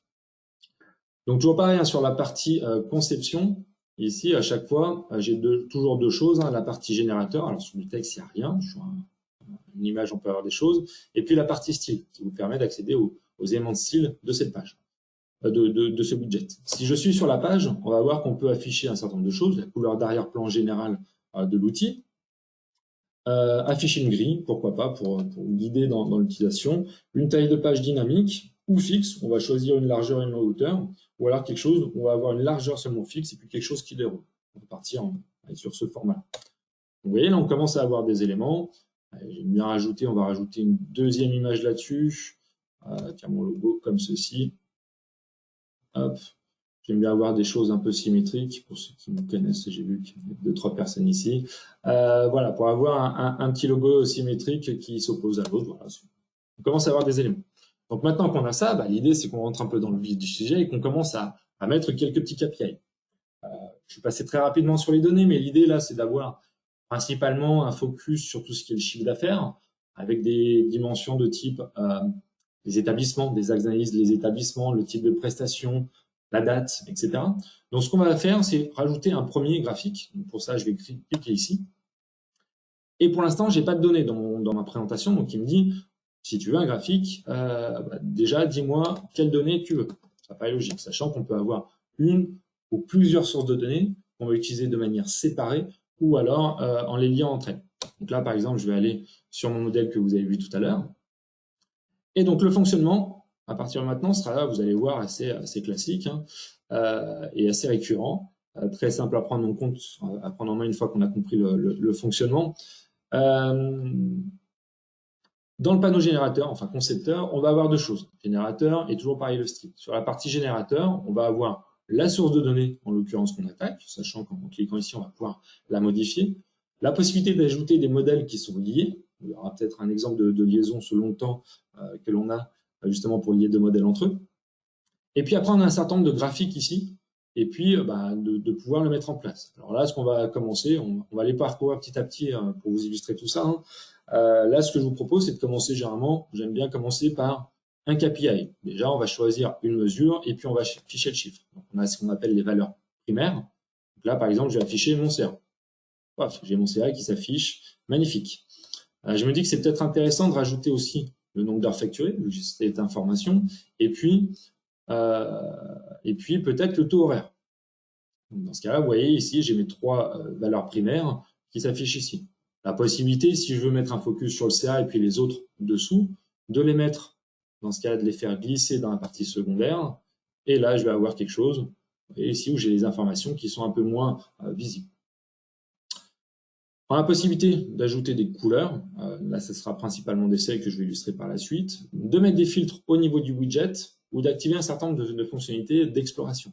Donc, toujours pareil, hein, sur la partie conception. Ici, à chaque fois, j'ai toujours deux choses. Hein, la partie générateur. Alors, sur le texte, il n'y a rien. Sur une image, on peut avoir des choses. Et puis, la partie style, qui vous permet d'accéder aux éléments de style de cette page. De ce widget. Si je suis sur la page, on va voir qu'on peut afficher un certain nombre de choses, la couleur d'arrière-plan général de l'outil, afficher une grille, pourquoi pas, pour guider dans l'utilisation, une taille de page dynamique ou fixe, on va choisir une largeur et une hauteur, ou alors quelque chose où on va avoir une largeur seulement fixe et puis quelque chose qui déroule. On va partir sur ce format-là. Vous voyez, là, on commence à avoir des éléments. J'aime bien rajouter, on va rajouter une deuxième image là-dessus. Tiens, mon logo comme ceci. Hop. J'aime bien avoir des choses un peu symétriques, pour ceux qui me connaissent, j'ai vu qu'il y a 2-3 personnes ici. Voilà, pour avoir un petit logo symétrique qui s'oppose à l'autre. Voilà. On commence à avoir des éléments. Donc maintenant qu'on a ça, l'idée c'est qu'on rentre un peu dans le vif du sujet et qu'on commence à mettre quelques petits KPI. Je suis passé très rapidement sur les données, mais l'idée là c'est d'avoir principalement un focus sur tout ce qui est le chiffre d'affaires, avec des dimensions de type les établissements, des axes d'analyse des établissements, le type de prestation, la date, etc. Donc, ce qu'on va faire, c'est rajouter un premier graphique. Donc, pour ça, je vais cliquer ici. Et pour l'instant, j'ai pas de données dans ma présentation. Donc, il me dit, si tu veux un graphique, déjà, dis-moi quelles données tu veux. Ça paraît logique, sachant qu'on peut avoir une ou plusieurs sources de données qu'on va utiliser de manière séparée ou alors en les liant entre elles. Donc là, par exemple, je vais aller sur mon modèle que vous avez vu tout à l'heure. Et donc, le fonctionnement, à partir de maintenant, sera là, vous allez voir, assez classique et assez récurrent, très simple à prendre en compte, à prendre en main une fois qu'on a compris le fonctionnement. Dans le panneau générateur, enfin concepteur, on va avoir deux choses. Générateur et toujours pareil le style. Sur la partie générateur, on va avoir la source de données, en l'occurrence qu'on attaque, sachant qu'en cliquant ici, on va pouvoir la modifier. La possibilité d'ajouter des modèles qui sont liés. Il y aura peut-être un exemple de liaison selon le temps que l'on a justement pour lier deux modèles entre eux. Et puis après, on a un certain nombre de graphiques ici, et puis de pouvoir le mettre en place. Alors là, ce qu'on va commencer, on va les parcourir petit à petit pour vous illustrer tout ça. Là, ce que je vous propose, c'est de commencer généralement, j'aime bien commencer par un KPI. Déjà, on va choisir une mesure, et puis on va afficher le chiffre. Donc, on a ce qu'on appelle les valeurs primaires. Donc là, par exemple, je vais afficher mon CA. J'ai mon CA qui s'affiche, magnifique. Je me dis que c'est peut-être intéressant de rajouter aussi le nombre d'heures facturées, vu que j'ai cette information, et puis peut-être le taux horaire. Donc dans ce cas-là, vous voyez ici, j'ai mes trois valeurs primaires qui s'affichent ici. La possibilité, si je veux mettre un focus sur le CA et puis les autres dessous, de les mettre, dans ce cas-là, de les faire glisser dans la partie secondaire, et là, je vais avoir quelque chose, vous voyez ici, où j'ai les informations qui sont un peu moins visibles. On a la possibilité d'ajouter des couleurs. Là, ce sera principalement des celles que je vais illustrer par la suite. De mettre des filtres au niveau du widget ou d'activer un certain nombre de fonctionnalités d'exploration.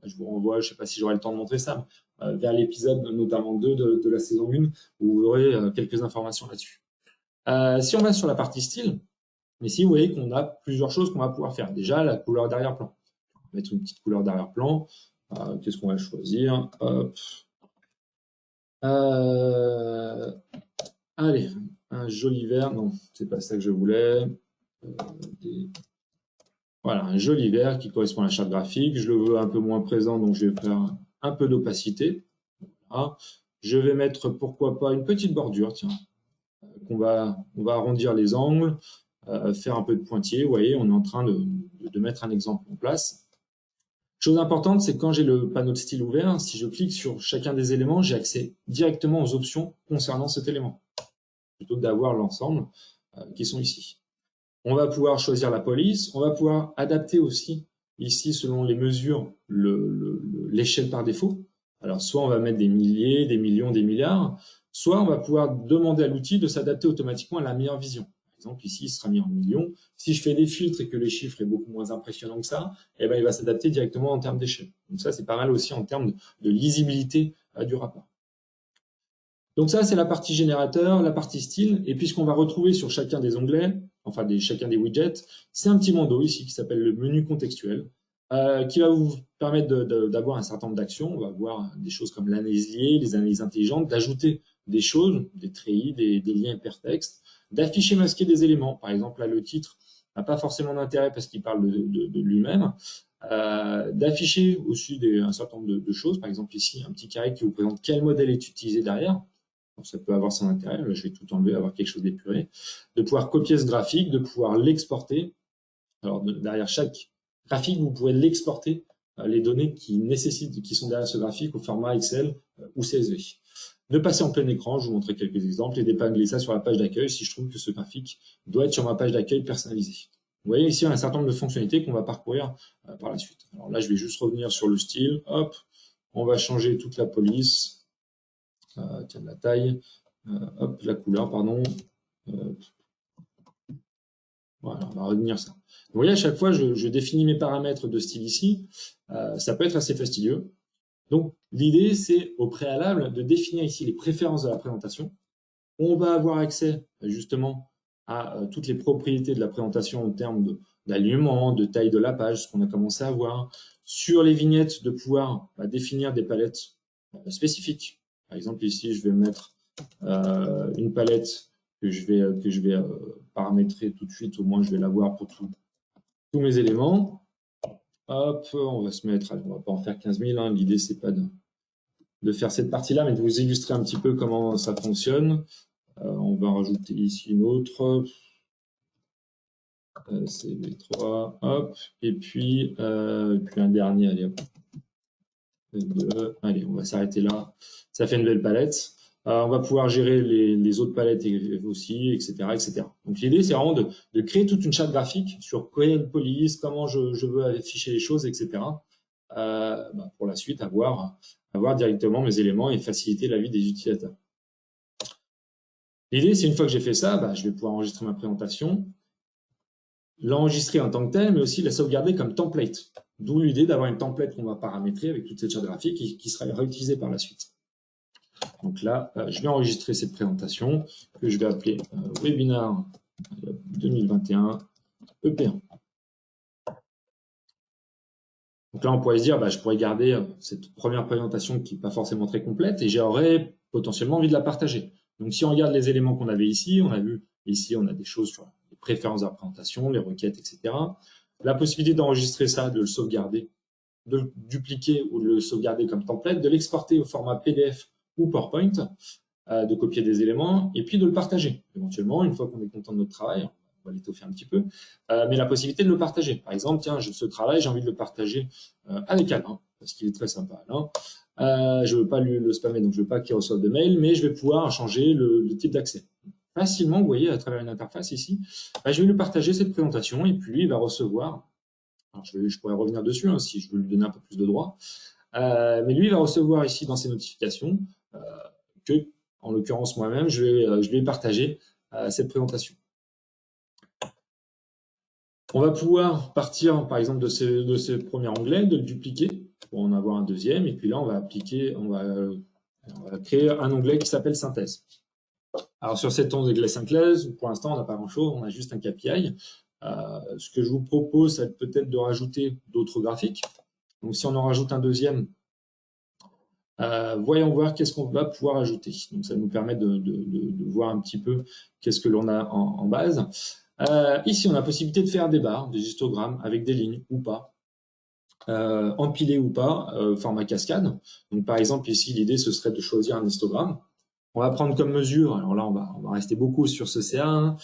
Je vous renvoie, je ne sais pas si j'aurai le temps de montrer ça, vers l'épisode notamment 2 de la saison 1 où vous aurez quelques informations là-dessus. Si on va sur la partie style, ici, vous voyez qu'on a plusieurs choses qu'on va pouvoir faire. Déjà, la couleur d'arrière-plan. On va mettre une petite couleur d'arrière-plan. Qu'est-ce qu'on va choisir? Allez, un joli vert. Non, c'est pas ça que je voulais. Voilà, un joli vert qui correspond à la charte graphique. Je le veux un peu moins présent, donc je vais faire un peu d'opacité. Voilà. Je vais mettre, pourquoi pas, une petite bordure, tiens. On va arrondir les angles, faire un peu de pointillé. Vous voyez, on est en train de mettre un exemple en place. Chose importante, c'est que quand j'ai le panneau de style ouvert, si je clique sur chacun des éléments, j'ai accès directement aux options concernant cet élément, plutôt que d'avoir l'ensemble qui sont ici. On va pouvoir choisir la police, on va pouvoir adapter aussi ici, selon les mesures, l'échelle par défaut. Alors, soit on va mettre des milliers, des millions, des milliards, soit on va pouvoir demander à l'outil de s'adapter automatiquement à la meilleure vision. exemple, ici, il sera mis en millions. Si je fais des filtres et que les chiffres est beaucoup moins impressionnant que ça, eh ben, il va s'adapter directement en termes d'échelle. Donc ça, c'est pas mal aussi en termes de lisibilité du rapport. Donc ça, c'est la partie générateur, la partie style. Et puis, ce qu'on va retrouver sur chacun des onglets, enfin chacun des widgets, c'est un petit bandeau ici qui s'appelle le menu contextuel, qui va vous permettre d'avoir un certain nombre d'actions. On va voir des choses comme l'analyse liée, les analyses intelligentes, d'ajouter des choses, des treillis, des liens hypertextes, d'afficher, masquer des éléments. Par exemple, là, le titre n'a pas forcément d'intérêt parce qu'il parle de lui-même. D'afficher aussi un certain nombre de choses. Par exemple, ici, un petit carré qui vous présente quel modèle est utilisé derrière. Donc, ça peut avoir son intérêt. Là, je vais tout enlever, avoir quelque chose d'épuré. De pouvoir copier ce graphique, de pouvoir l'exporter. Alors, derrière chaque graphique, vous pouvez l'exporter, les données qui sont derrière ce graphique au format Excel ou CSV. De passer en plein écran, je vous montrerai quelques exemples, et d'épingler ça sur la page d'accueil si je trouve que ce graphique doit être sur ma page d'accueil personnalisée. Vous voyez ici, on a un certain nombre de fonctionnalités qu'on va parcourir par la suite. Alors là, je vais juste revenir sur le style. Hop, on va changer toute la police. Tiens, la taille. Hop, la couleur, pardon. Voilà, on va retenir ça. Vous voyez, à chaque fois, je définis mes paramètres de style ici. Ça peut être assez fastidieux. Donc, l'idée, c'est au préalable de définir ici les préférences de la présentation. On va avoir accès justement à toutes les propriétés de la présentation en termes d'alignement, de taille de la page, ce qu'on a commencé à voir. Sur les vignettes, de pouvoir définir des palettes spécifiques. Par exemple, ici, je vais mettre une palette que je vais paramétrer tout de suite. Au moins, je vais l'avoir pour tous mes éléments. Hop, on va se mettre, on va pas en faire 15 000, hein. L'idée, c'est pas de faire cette partie-là, mais de vous illustrer un petit peu comment ça fonctionne. On va rajouter ici une autre. C'est B3, hop, et puis un dernier, allez, hop. Allez, on va s'arrêter là. Ça fait une belle palette. On va pouvoir gérer les autres palettes aussi, etc., etc. Donc l'idée, c'est vraiment de créer toute une charte graphique sur quelle police, comment je veux afficher les choses, etc. Pour la suite, avoir directement mes éléments et faciliter la vie des utilisateurs. L'idée, c'est une fois que j'ai fait ça, je vais pouvoir enregistrer ma présentation, l'enregistrer en tant que tel, mais aussi la sauvegarder comme template. D'où l'idée d'avoir une template qu'on va paramétrer avec toute cette charte graphique qui sera réutilisée par la suite. Donc là, je vais enregistrer cette présentation que je vais appeler Webinar 2021 EP1. Donc là, on pourrait se dire, je pourrais garder cette première présentation qui n'est pas forcément très complète et j'aurais potentiellement envie de la partager. Donc si on regarde les éléments qu'on avait ici, on a vu ici, on a des choses sur les préférences de la présentation, les requêtes, etc. La possibilité d'enregistrer ça, de le sauvegarder, de le dupliquer ou de le sauvegarder comme template, de l'exporter au format PDF ou PowerPoint, de copier des éléments et puis de le partager. Éventuellement, une fois qu'on est content de notre travail, on va l'étoffer un petit peu, mais la possibilité de le partager. Par exemple, tiens, ce travail, j'ai envie de le partager avec Alain, parce qu'il est très sympa, Alain. Je ne veux pas le spammer, donc je ne veux pas qu'il reçoive de mail, mais je vais pouvoir changer le type d'accès. Facilement, vous voyez, à travers une interface ici, je vais lui partager cette présentation et puis lui, il va recevoir. Alors, je pourrais revenir dessus si je veux lui donner un peu plus de droits. Mais lui, il va recevoir ici dans ses notifications que, en l'occurrence moi-même, je vais partager cette présentation. On va pouvoir partir, par exemple, de ce premier onglet, de le dupliquer pour en avoir un deuxième. Et puis là, on va créer un onglet qui s'appelle synthèse. Alors, sur cet onglet synthèse, pour l'instant, on n'a pas grand-chose, on a juste un KPI. Ce que je vous propose, c'est peut-être de rajouter d'autres graphiques. Donc, si on en rajoute un deuxième, voyons voir qu'est-ce qu'on va pouvoir ajouter. Donc, ça nous permet de voir un petit peu qu'est-ce que l'on a en base. Ici, on a la possibilité de faire des barres, des histogrammes avec des lignes ou pas, empilés ou pas, format cascade. Donc, par exemple, ici, l'idée, ce serait de choisir un histogramme. On va prendre comme mesure, alors là, on va rester beaucoup sur ce CA,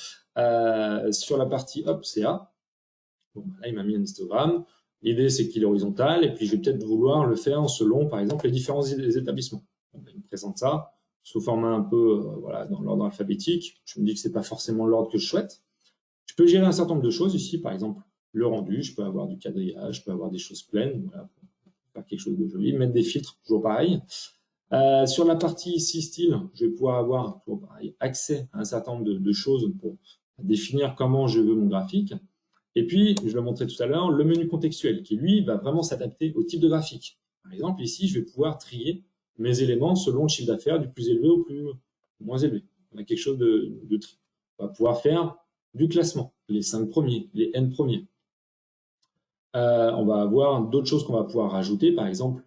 sur la partie CA. Bon, là, il m'a mis un histogramme. L'idée, c'est qu'il est horizontal, et puis je vais peut-être vouloir le faire selon, par exemple, les différents établissements. Donc, il me présente ça sous format un peu dans l'ordre alphabétique. Je me dis que c'est pas forcément l'ordre que je souhaite. Je peux gérer un certain nombre de choses ici, par exemple, le rendu, je peux avoir du quadrillage, je peux avoir des choses pleines, voilà, pour faire quelque chose de joli, mettre des filtres, toujours pareil. Sur la partie ici, style, je vais pouvoir avoir, toujours pareil, accès à un certain nombre de choses pour définir comment je veux mon graphique. Et puis, je le montrais tout à l'heure, le menu contextuel qui, lui, va vraiment s'adapter au type de graphique. Par exemple, ici, je vais pouvoir trier mes éléments selon le chiffre d'affaires du plus élevé au moins élevé. On a quelque chose de tri. On va pouvoir faire du classement, les 5 premiers, les N premiers. On va avoir d'autres choses qu'on va pouvoir rajouter, par exemple,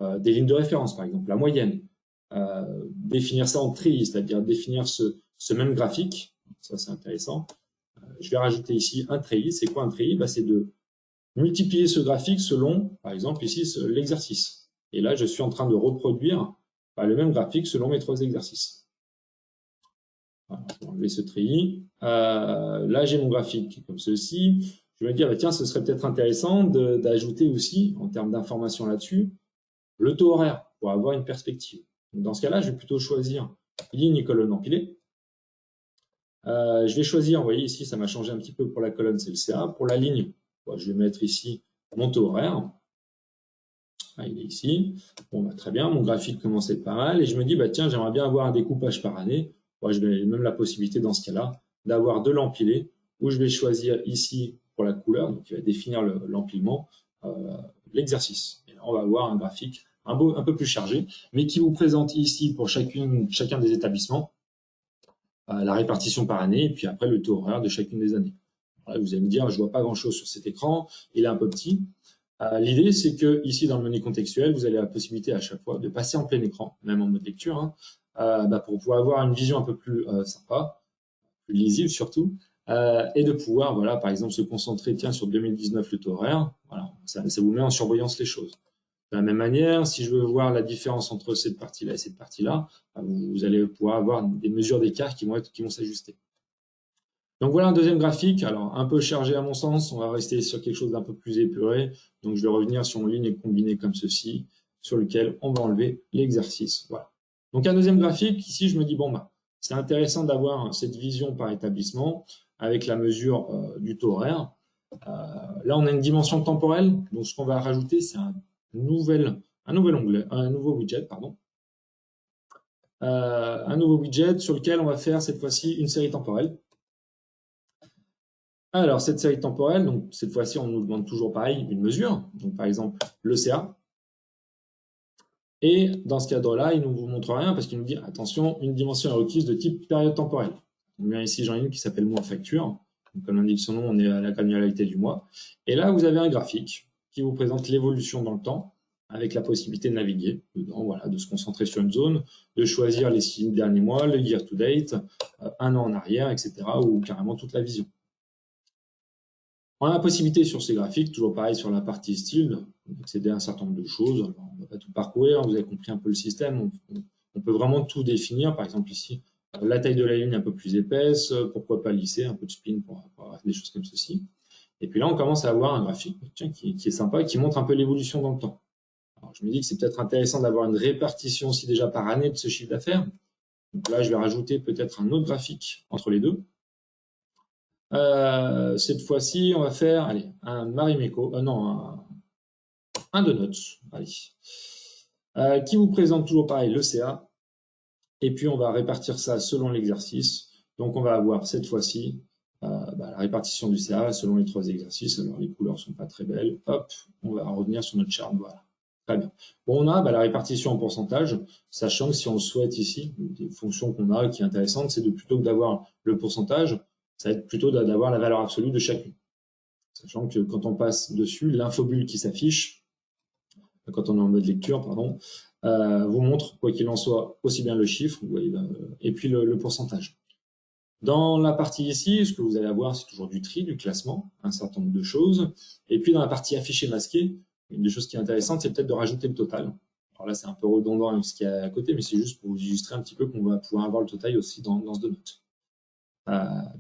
des lignes de référence, par exemple, la moyenne. Définir ça en tri, c'est-à-dire définir ce même graphique. Ça, c'est intéressant. Je vais rajouter ici un treillis. C'est quoi un treillis? C'est de multiplier ce graphique selon, par exemple, ici, l'exercice. Et là, je suis en train de reproduire le même graphique selon mes 3 exercices. Voilà, je vais enlever ce treillis. Là, j'ai mon graphique comme ceci. Je vais me dire, tiens, ce serait peut-être intéressant d'ajouter aussi, en termes d'informations là-dessus, le taux horaire pour avoir une perspective. Donc, dans ce cas-là, je vais plutôt choisir ligne et colonne empilée. Je vais choisir, vous voyez ici, ça m'a changé un petit peu pour la colonne, c'est le CA. Pour la ligne, je vais mettre ici mon taux horaire. Il est ici. Bon, très bien, mon graphique commence à être pas mal. Et je me dis, tiens, j'aimerais bien avoir un découpage par année. Je vais même la possibilité dans ce cas-là d'avoir de l'empilé, où je vais choisir ici pour la couleur, donc il va définir l'empilement, l'exercice. Et là, on va avoir un graphique un peu plus chargé, mais qui vous présente ici pour chacun des établissements la répartition par année, et puis après le taux horaire de chacune des années. Là, vous allez me dire, je vois pas grand-chose sur cet écran, il est un peu petit. L'idée, c'est que ici, dans le menu contextuel, vous avez la possibilité à chaque fois de passer en plein écran, même en mode lecture, pour pouvoir avoir une vision un peu plus sympa, plus lisible surtout, et de pouvoir, voilà, par exemple, se concentrer sur 2019 le taux horaire. Voilà, ça vous met en surveillance les choses. De la même manière, si je veux voir la différence entre cette partie-là et cette partie-là, vous allez pouvoir avoir des mesures d'écart qui vont s'ajuster. Donc voilà un deuxième graphique, alors un peu chargé à mon sens, on va rester sur quelque chose d'un peu plus épuré. Donc je vais revenir sur mon ligne et combiner comme ceci, sur lequel on va enlever l'exercice. Voilà. Donc un deuxième graphique, ici je me dis, c'est intéressant d'avoir cette vision par établissement avec la mesure du taux horaire. Là on a une dimension temporelle, donc ce qu'on va rajouter c'est un nouveau widget, pardon. Un nouveau widget sur lequel on va faire cette fois-ci une série temporelle. Alors, cette série temporelle, donc cette fois-ci, on nous demande toujours pareil, une mesure. Donc, par exemple, le CA. Et dans ce cadre-là, il ne vous montre rien parce qu'il nous dit, attention, une dimension est requise de type période temporelle. Donc, bien ici, j'en ai une qui s'appelle mois facture. Donc, comme l'indique son nom, on est à la granularité du mois. Et là, vous avez un graphique qui vous présente l'évolution dans le temps avec la possibilité de naviguer dedans, voilà, de se concentrer sur une zone, de choisir les 6 derniers mois, le year to date, un an en arrière, etc., ou carrément toute la vision. On a la possibilité sur ces graphiques, toujours pareil sur la partie style, d'accéder à un certain nombre de choses. Alors, on ne va pas tout parcourir, vous avez compris un peu le système. On peut vraiment tout définir. Par exemple ici, la taille de la ligne un peu plus épaisse, pourquoi pas lisser, un peu de spin pour avoir des choses comme ceci. Et puis là, on commence à avoir un graphique qui est sympa et qui montre un peu l'évolution dans le temps. Alors, je me dis que c'est peut-être intéressant d'avoir une répartition aussi déjà par année de ce chiffre d'affaires. Donc là, je vais rajouter peut-être un autre graphique entre les deux. Cette fois-ci, on va faire un Marimekko, un Donuts, qui vous présente toujours pareil le CA. Et puis, on va répartir ça selon l'exercice. Donc, on va avoir cette fois-ci la répartition du CA selon les 3 exercices. Alors, les couleurs sont pas très belles. Hop, on va revenir sur notre chart. Voilà. Très bien. Bon, on a la répartition en pourcentage, sachant que si on souhaite ici, des fonctions qu'on a qui est intéressante, c'est plutôt que d'avoir le pourcentage, ça va être plutôt d'avoir la valeur absolue de chacune. Sachant que quand on passe dessus, l'infobulle qui s'affiche, quand on est en mode lecture, pardon, vous montre, quoi qu'il en soit, aussi bien le chiffre, vous voyez, et puis le pourcentage. Dans la partie ici, ce que vous allez avoir, c'est toujours du tri, du classement, un certain nombre de choses. Et puis dans la partie affiché masqué, une des choses qui est intéressante, c'est peut-être de rajouter le total. Alors là, c'est un peu redondant avec ce qu'il y a à côté, mais c'est juste pour vous illustrer un petit peu qu'on va pouvoir avoir le total aussi dans ce donut.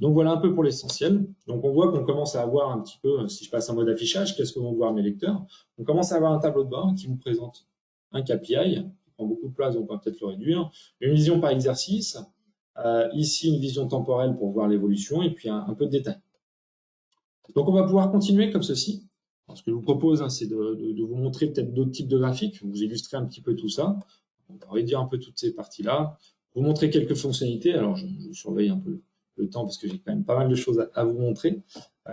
Donc voilà un peu pour l'essentiel. Donc on voit qu'on commence à avoir un petit peu, si je passe en mode affichage, qu'est-ce que vont voir mes lecteurs? On commence à avoir un tableau de bord qui vous présente un KPI, qui prend beaucoup de place, donc on va peut-être le réduire, une vision par exercice, ici une vision temporelle pour voir l'évolution, et puis un peu de détail. Donc on va pouvoir continuer comme ceci. Alors, ce que je vous propose, c'est de vous montrer peut-être d'autres types de graphiques, vous illustrer un petit peu tout ça. On va réduire un peu toutes ces parties-là, vous montrer quelques fonctionnalités. Alors je surveille un peu le temps parce que j'ai quand même pas mal de choses à vous montrer.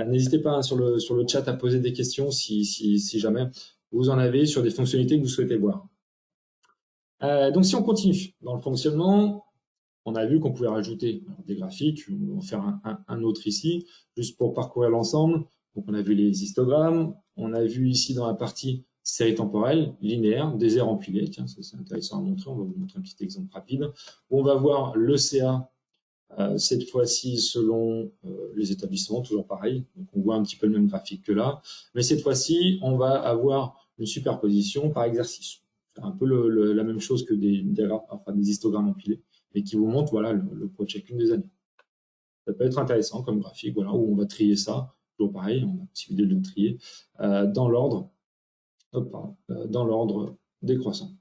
N'hésitez pas hein, sur le chat à poser des questions si jamais vous en avez sur des fonctionnalités que vous souhaitez voir. Donc si on continue dans le fonctionnement, on a vu qu'on pouvait rajouter des graphiques, on va en faire un autre ici, juste pour parcourir l'ensemble. Donc on a vu les histogrammes, on a vu ici dans la partie série temporelle, linéaire, des aires empilées, tiens, ça c'est intéressant à montrer, on va vous montrer un petit exemple rapide, où on va voir le CA, cette fois-ci selon les établissements, toujours pareil, donc on voit un petit peu le même graphique que là, mais cette fois-ci, on va avoir une superposition par exercice. C'est un peu la même chose que des histogrammes empilés, mais qui vous montre voilà, le poids de chacune des années. Ça peut être intéressant comme graphique, voilà, où on va trier ça, toujours pareil, on a la possibilité de le trier dans l'ordre décroissant.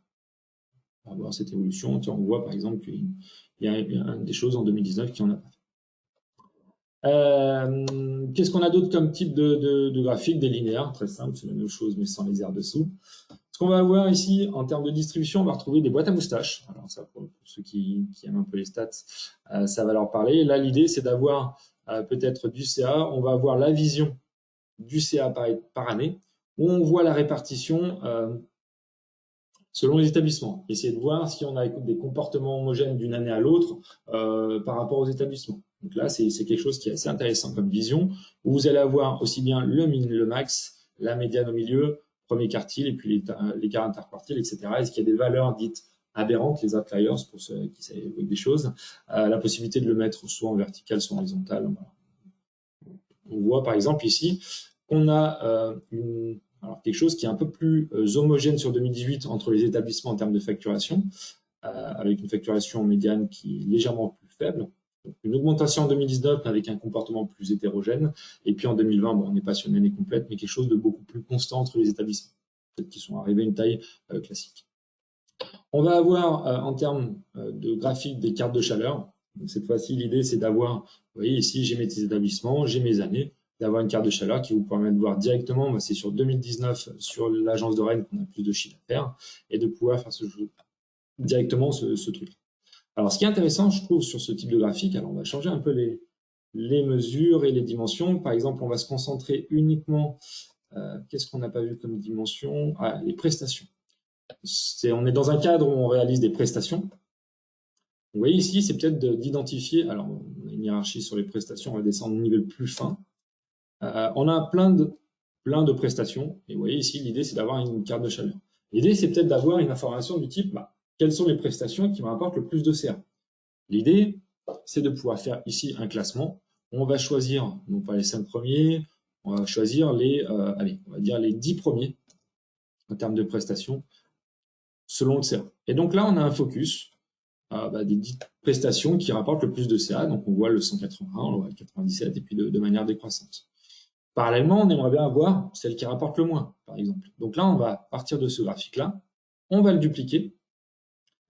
On va voir cette évolution. Tiens, on voit par exemple qu'il y a des choses en 2019 qui en a pas fait. Qu'est-ce qu'on a d'autre comme type de graphique? Des linéaires, très simple, c'est la même chose mais sans les aires dessous. Ce qu'on va avoir ici, en termes de distribution, on va retrouver des boîtes à moustaches. Alors ça, pour ceux qui aiment un peu les stats, ça va leur parler. Là, l'idée, c'est d'avoir peut-être du CA. On va avoir la vision du CA par année, où on voit la répartition selon les établissements. Essayer de voir si on a des comportements homogènes d'une année à l'autre par rapport aux établissements. Donc là, c'est quelque chose qui est assez intéressant comme vision, où vous allez avoir aussi bien le min, le max, la médiane au milieu, premier quartile et puis l'écart interquartile, etc. Est-ce qu'il y a des valeurs dites aberrantes, les outliers, pour ceux qui savent des choses, la possibilité de le mettre soit en vertical, soit en horizontal. Voilà. On voit par exemple ici qu'on a quelque chose qui est un peu plus homogène sur 2018 entre les établissements en termes de facturation, avec une facturation médiane qui est légèrement plus faible. Donc, une augmentation en 2019 avec un comportement plus hétérogène. Et puis en 2020, bon, on n'est pas sur une année complète, mais quelque chose de beaucoup plus constant entre les établissements, peut-être qui sont arrivés à une taille classique. On va avoir en termes de graphique des cartes de chaleur. Donc, cette fois-ci, l'idée, c'est d'avoir, vous voyez ici, j'ai mes établissements, j'ai mes années, d'avoir une carte de chaleur qui vous permet de voir directement, c'est sur 2019, sur l'agence de Rennes qu'on a plus de chiffre à faire, et de pouvoir faire directement ce truc. Alors, ce qui est intéressant, je trouve, sur ce type de graphique, alors on va changer un peu les mesures et les dimensions. Par exemple, on va se concentrer uniquement, qu'est-ce qu'on n'a pas vu comme dimension? Les prestations. On est dans un cadre où on réalise des prestations. Vous voyez ici, c'est peut-être d'identifier, alors on a une hiérarchie sur les prestations, on va descendre au niveau plus fin. On a plein de prestations, et vous voyez ici, l'idée c'est d'avoir une carte de chaleur. L'idée c'est peut-être d'avoir une information du type, quelles sont les prestations qui me rapportent le plus de CA. L'idée, c'est de pouvoir faire ici un classement. On va choisir, non pas les 5 premiers, on va choisir on va dire les 10 premiers en termes de prestations selon le CA. Et donc là, on a un focus des 10 prestations qui rapportent le plus de CA. Donc on voit le 181, on voit le 97 et puis de manière décroissante. Parallèlement, on aimerait bien avoir celle qui rapporte le moins, par exemple. Donc là, on va partir de ce graphique-là, on va le dupliquer.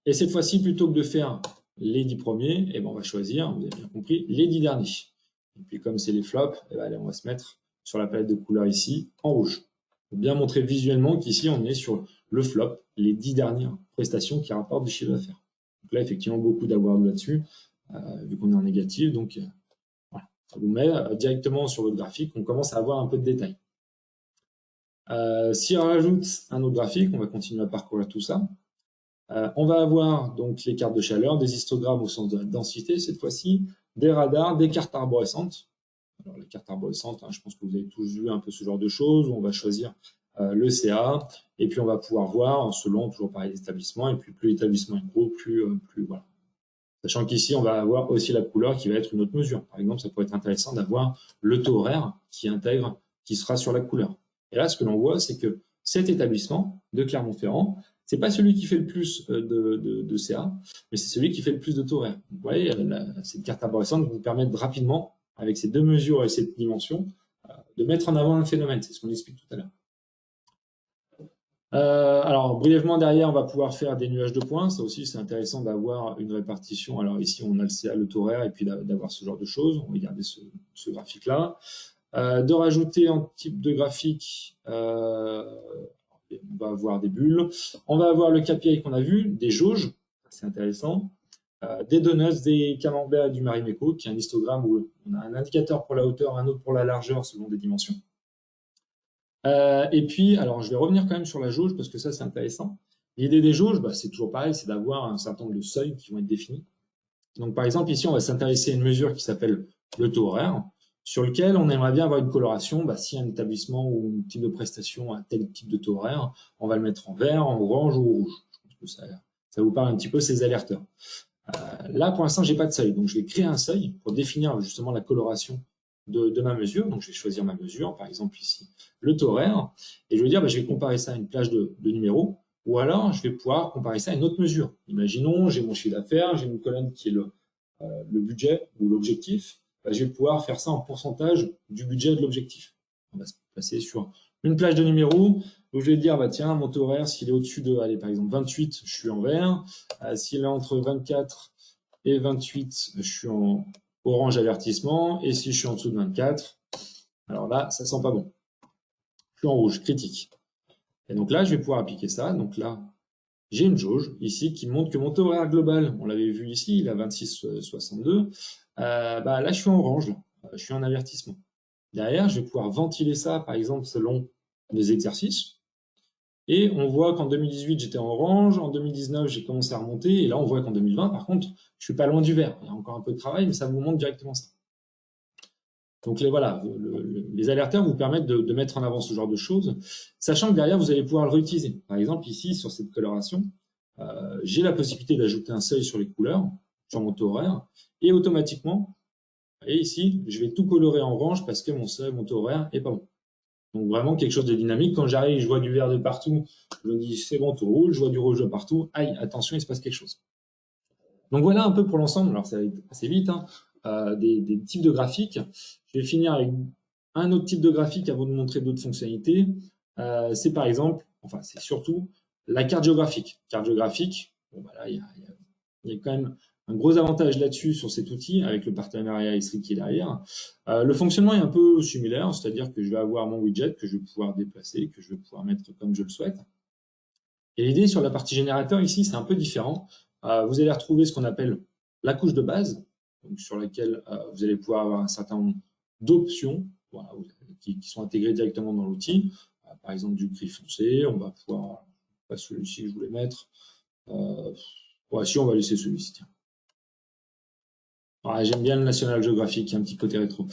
Et cette fois-ci, plutôt que de faire les 10 premiers, on va choisir, vous avez bien compris, les 10 derniers. Et puis comme c'est les flops, allez, on va se mettre sur la palette de couleurs ici, en rouge. Pour bien montrer visuellement qu'ici, on est sur le flop, les 10 dernières prestations qui rapportent du chiffre d'affaires. Donc là, effectivement, beaucoup d'avoir là-dessus, vu qu'on est en négatif. Donc, voilà, ça vous met directement sur votre graphique, on commence à avoir un peu de détails. Si on rajoute un autre graphique, on va continuer à parcourir tout ça. On va avoir donc les cartes de chaleur, des histogrammes au sens de la densité cette fois-ci, des radars, des cartes arborescentes. Alors les cartes arborescentes, je pense que vous avez tous vu un peu ce genre de choses, où on va choisir le CA, et puis on va pouvoir voir selon toujours pareil les établissements, et puis plus l'établissement est gros, plus voilà. Sachant qu'ici, on va avoir aussi la couleur qui va être une autre mesure. Par exemple, ça pourrait être intéressant d'avoir le taux horaire qui sera sur la couleur. Et là, ce que l'on voit, c'est que cet établissement de Clermont-Ferrand, c'est pas celui qui fait le plus de CA, mais c'est celui qui fait le plus de taux horaire. Vous voyez, cette carte arborescente vous permet rapidement, avec ces deux mesures et cette dimension, de mettre en avant un phénomène. C'est ce qu'on explique tout à l'heure. Alors, brièvement, derrière, on va pouvoir faire des nuages de points. Ça aussi, c'est intéressant d'avoir une répartition. Alors ici, on a le CA, le taux horaire, et puis d'avoir ce genre de choses. On va regarder ce graphique-là. De rajouter un type de graphique, on va avoir des bulles. On va avoir le KPI qu'on a vu, des jauges. C'est intéressant. des donuts, des camemberts et du Marimekko, qui est un histogramme où on a un indicateur pour la hauteur, un autre pour la largeur selon des dimensions. Et puis, alors je vais revenir quand même sur la jauge parce que ça c'est intéressant. L'idée des jauges, c'est toujours pareil, c'est d'avoir un certain nombre de seuils qui vont être définis. Donc par exemple ici, on va s'intéresser à une mesure qui s'appelle le taux horaire, sur lequel on aimerait bien avoir une coloration. Si un établissement ou un type de prestation a tel type de taux horaire, on va le mettre en vert, en orange ou rouge. Je pense que ça vous parle un petit peu ces alerteurs. Là, pour l'instant, j'ai pas de seuil, donc je vais créer un seuil pour définir justement la coloration de ma mesure. Donc je vais choisir ma mesure, par exemple ici le taux horaire, et je vais dire je vais comparer ça à une plage de numéros, ou alors je vais pouvoir comparer ça à une autre mesure. Imaginons, j'ai mon chiffre d'affaires, j'ai une colonne qui est le budget ou l'objectif. Je vais pouvoir faire ça en pourcentage du budget de l'objectif. On va se passer sur une plage de numéros où je vais dire tiens, mon taux horaire, s'il est au-dessus de, allez, par exemple 28, je suis en vert. S'il est entre 24 et 28, je suis en orange avertissement. Et si je suis en dessous de 24, alors là, ça sent pas bon. Je suis en rouge, critique. Et donc là, je vais pouvoir appliquer ça. Donc là, j'ai une jauge ici qui montre que mon taux horaire global, on l'avait vu ici, il est à 26,62. Là, je suis en orange, là. Je suis en avertissement. Derrière, je vais pouvoir ventiler ça, par exemple, selon les exercices. Et on voit qu'en 2018, j'étais en orange, en 2019, j'ai commencé à remonter, et là, on voit qu'en 2020, par contre, je suis pas loin du vert. Il y a encore un peu de travail, mais ça vous montre directement ça. Donc les alerteurs vous permettent de mettre en avant ce genre de choses, sachant que derrière, vous allez pouvoir le réutiliser. Par exemple, ici, sur cette coloration, j'ai la possibilité d'ajouter un seuil sur les couleurs, sur mon taux horaire, et automatiquement, et ici, je vais tout colorer en orange parce que mon taux horaire est pas bon. Donc vraiment quelque chose de dynamique. Quand j'arrive, je vois du vert de partout, je me dis c'est bon, tout roule, je vois du rouge de partout, aïe, attention, il se passe quelque chose. Donc voilà un peu pour l'ensemble, alors ça va être assez vite, des types de graphiques. Je vais finir avec un autre type de graphique avant de montrer d'autres fonctionnalités. C'est par exemple, c'est surtout la carte géographique. Carte géographique, là, il y a quand même un gros avantage là-dessus sur cet outil avec le partenariat Esri qui est derrière. Le fonctionnement est un peu similaire, c'est-à-dire que je vais avoir mon widget que je vais pouvoir déplacer, que je vais pouvoir mettre comme je le souhaite. Et l'idée sur la partie générateur ici, c'est un peu différent. Vous allez retrouver ce qu'on appelle la couche de base, donc sur laquelle vous allez pouvoir avoir un certain nombre d'options qui sont intégrées directement dans l'outil. Par exemple, du gris foncé, on va pouvoir, pas celui-ci que je voulais mettre. Si on va laisser celui-ci, tiens. J'aime bien le National Geographic, qui a un petit côté rétro.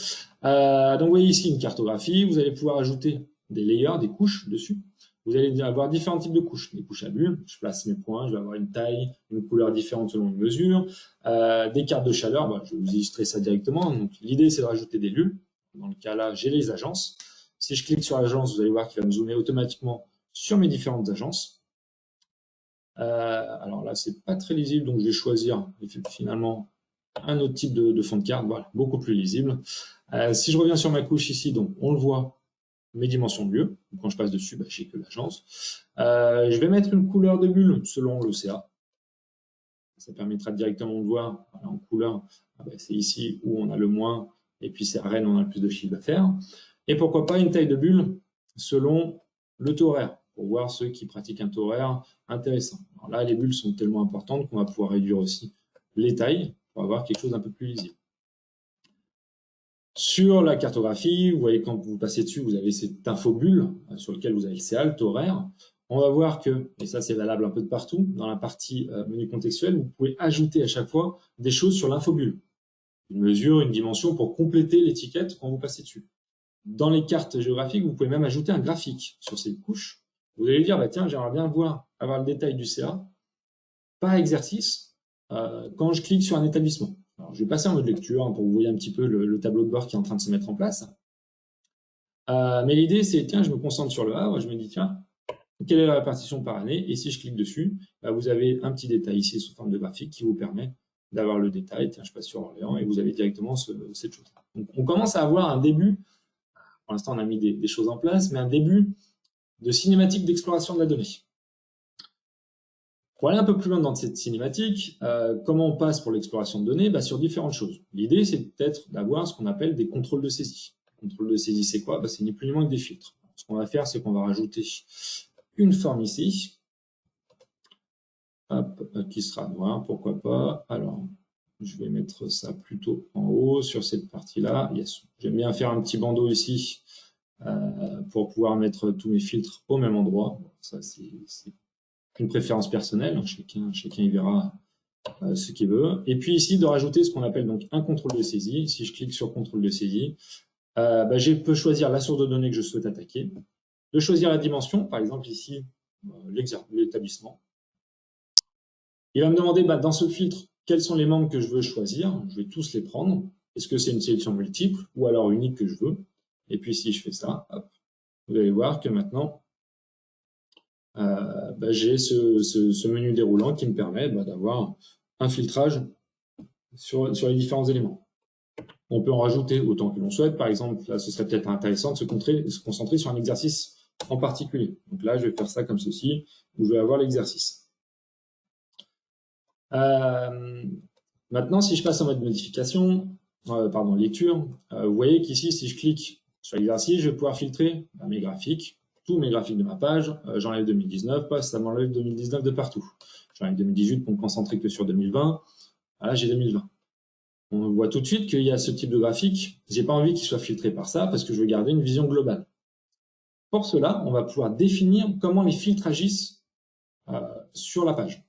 Donc, vous voyez ici une cartographie. Vous allez pouvoir ajouter des layers, des couches dessus. Vous allez avoir différents types de couches. Des couches à bulles, je place mes points, je vais avoir une taille, une couleur différente selon une mesure. Des cartes de chaleur, je vais vous illustrer ça directement. Donc, l'idée, c'est de rajouter des lieux. Dans le cas là, j'ai les agences. Si je clique sur l'agence, vous allez voir qu'il va me zoomer automatiquement sur mes différentes agences. Alors là, c'est pas très lisible, donc je vais choisir finalement un autre type de fond de carte, beaucoup plus lisible. Si je reviens sur ma couche ici, donc on le voit, mes dimensions de lieu. Quand je passe dessus, j'ai que l'agence. Je vais mettre une couleur de bulle selon l'OCA. Ça permettra directement de voir en couleur. C'est ici où on a le moins, et puis c'est à Rennes où on a le plus de chiffre d'affaires. Et pourquoi pas une taille de bulle selon le taux horaire, pour voir ceux qui pratiquent un taux horaire intéressant. Alors là, les bulles sont tellement importantes qu'on va pouvoir réduire aussi les tailles pour avoir quelque chose d'un peu plus lisible. Sur la cartographie, vous voyez quand vous passez dessus, vous avez cette infobulle sur laquelle vous avez le CA, le taux horaire. On va voir que, et ça c'est valable un peu de partout, dans la partie menu contextuel, vous pouvez ajouter à chaque fois des choses sur l'infobulle. Une mesure, une dimension pour compléter l'étiquette quand vous passez dessus. Dans les cartes géographiques, vous pouvez même ajouter un graphique sur cette couche. Vous allez dire, tiens, j'aimerais bien avoir le détail du CA par exercice quand je clique sur un établissement. Alors, je vais passer en mode lecture pour que vous voyez un petit peu le tableau de bord qui est en train de se mettre en place. Mais l'idée, c'est, tiens, je me concentre sur le A, je me dis, tiens, quelle est la répartition par année? Et si je clique dessus, vous avez un petit détail ici sous forme de graphique qui vous permet d'avoir le détail. Tiens, je passe sur Orléans et vous avez directement cette chose. Donc, on commence à avoir un début. Pour l'instant, on a mis des choses en place, mais un début de cinématique d'exploration de la donnée. Pour aller un peu plus loin dans cette cinématique, comment on passe pour l'exploration de données? Sur différentes choses. L'idée, c'est peut-être d'avoir ce qu'on appelle des contrôles de saisie. Le contrôle de saisie, c'est quoi? C'est ni plus ni moins que des filtres. Ce qu'on va faire, c'est qu'on va rajouter une forme ici. hop, qui sera noir, pourquoi pas. Alors, je vais mettre ça plutôt en haut sur cette partie-là. Yes. J'aime bien faire un petit bandeau ici pour pouvoir mettre tous mes filtres au même endroit. Ça, c'est une préférence personnelle. Chacun y verra ce qu'il veut. Et puis ici, de rajouter ce qu'on appelle donc un contrôle de saisie. Si je clique sur contrôle de saisie, je peux choisir la source de données que je souhaite attaquer, de choisir la dimension, par exemple ici, l'établissement. Il va me demander dans ce filtre, quels sont les membres que je veux choisir. Je vais tous les prendre. Est-ce que c'est une sélection multiple ou alors unique que je veux? Et puis si je fais ça, hop, vous allez voir que maintenant, j'ai ce menu déroulant qui me permet d'avoir un filtrage sur les différents éléments. On peut en rajouter autant que l'on souhaite. Par exemple, là, ce serait peut-être intéressant de se concentrer sur un exercice en particulier. Donc là, je vais faire ça comme ceci, où je vais avoir l'exercice. Maintenant, si je passe en mode modification, lecture, vous voyez qu'ici, si je clique sur l'exercice, je vais pouvoir filtrer mes graphiques, tous mes graphiques de ma page. J'enlève 2019, ça m'enlève 2019 de partout. J'enlève 2018 pour me concentrer que sur 2020. Là, j'ai 2020. On voit tout de suite qu'il y a ce type de graphique. J'ai pas envie qu'il soit filtré par ça parce que je veux garder une vision globale. Pour cela, on va pouvoir définir comment les filtres agissent sur la page.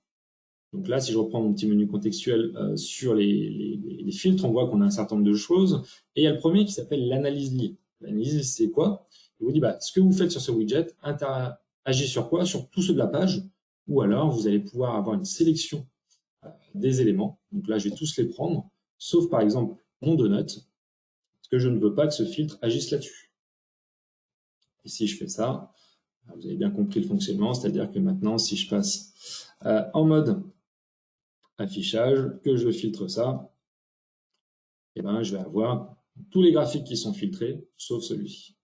Donc là, si je reprends mon petit menu contextuel sur les filtres, on voit qu'on a un certain nombre de choses. Et il y a le premier qui s'appelle l'analyse liée. L'analyse, c'est quoi? Il vous dit, ce que vous faites sur ce widget agit sur quoi? Sur tout ceux de la page. Ou alors, vous allez pouvoir avoir une sélection des éléments. Donc là, je vais tous les prendre, sauf par exemple mon donut, parce que je ne veux pas que ce filtre agisse là-dessus. Et si je fais ça, vous avez bien compris le fonctionnement, c'est-à-dire que maintenant, si je passe en mode affichage, que je filtre ça, et je vais avoir tous les graphiques qui sont filtrés, sauf celui-ci.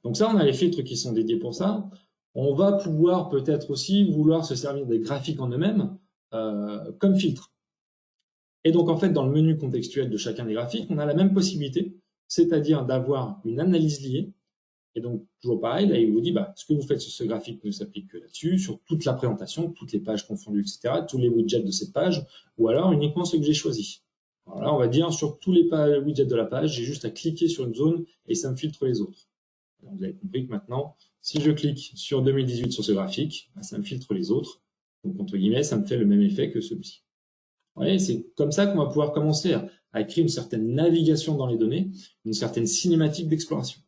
Donc ça, on a les filtres qui sont dédiés pour ça. On va pouvoir peut-être aussi vouloir se servir des graphiques en eux-mêmes comme filtre. Et donc, en fait, dans le menu contextuel de chacun des graphiques, on a la même possibilité, c'est-à-dire d'avoir une analyse liée. Et donc, toujours pareil, là, il vous dit, ce que vous faites sur ce graphique ne s'applique que là-dessus, sur toute la présentation, toutes les pages confondues, etc., tous les widgets de cette page, ou alors uniquement ceux que j'ai choisis. Alors là, on va dire, sur tous les widgets de la page, j'ai juste à cliquer sur une zone et ça me filtre les autres. Alors, vous avez compris que maintenant, si je clique sur 2018 sur ce graphique, ça me filtre les autres. Donc, entre guillemets, ça me fait le même effet que celui-ci. Vous voyez, c'est comme ça qu'on va pouvoir commencer à créer une certaine navigation dans les données, une certaine cinématique d'exploration.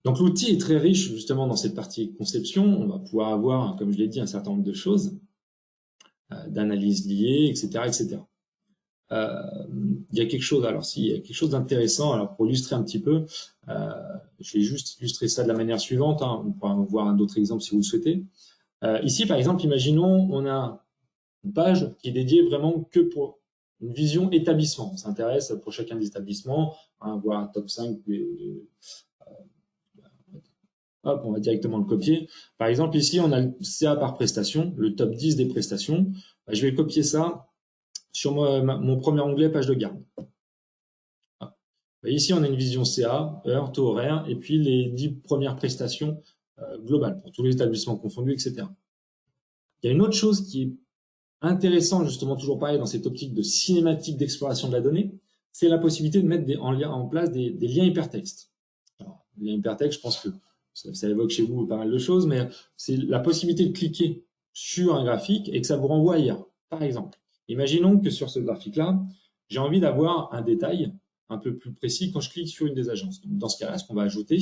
Donc l'outil est très riche justement dans cette partie conception. On va pouvoir avoir, comme je l'ai dit, un certain nombre de choses, d'analyses liées, etc., etc. Il y a quelque chose, alors s'il y a quelque chose d'intéressant, alors pour illustrer un petit peu, je vais juste illustrer ça de la manière suivante. On pourra voir d'autres exemples si vous le souhaitez. Ici, par exemple, imaginons on a une page qui est dédiée vraiment que pour une vision établissement. On s'intéresse pour chacun des établissements, voir un top 5 hop, on va directement le copier. Par exemple, ici, on a le CA par prestation, le top 10 des prestations. Je vais copier ça sur mon premier onglet page de garde. Ici, on a une vision CA, heure, taux horaire, et puis les 10 premières prestations globales pour tous les établissements confondus, etc. Il y a une autre chose qui est intéressante, justement, toujours pareil, dans cette optique de cinématique d'exploration de la donnée, c'est la possibilité de mettre en place des liens hypertextes. Alors, les liens hypertextes, je pense que ça évoque chez vous pas mal de choses, mais c'est la possibilité de cliquer sur un graphique et que ça vous renvoie ailleurs. Par exemple, imaginons que sur ce graphique-là, j'ai envie d'avoir un détail un peu plus précis quand je clique sur une des agences. Donc, dans ce cas-là, ce qu'on va ajouter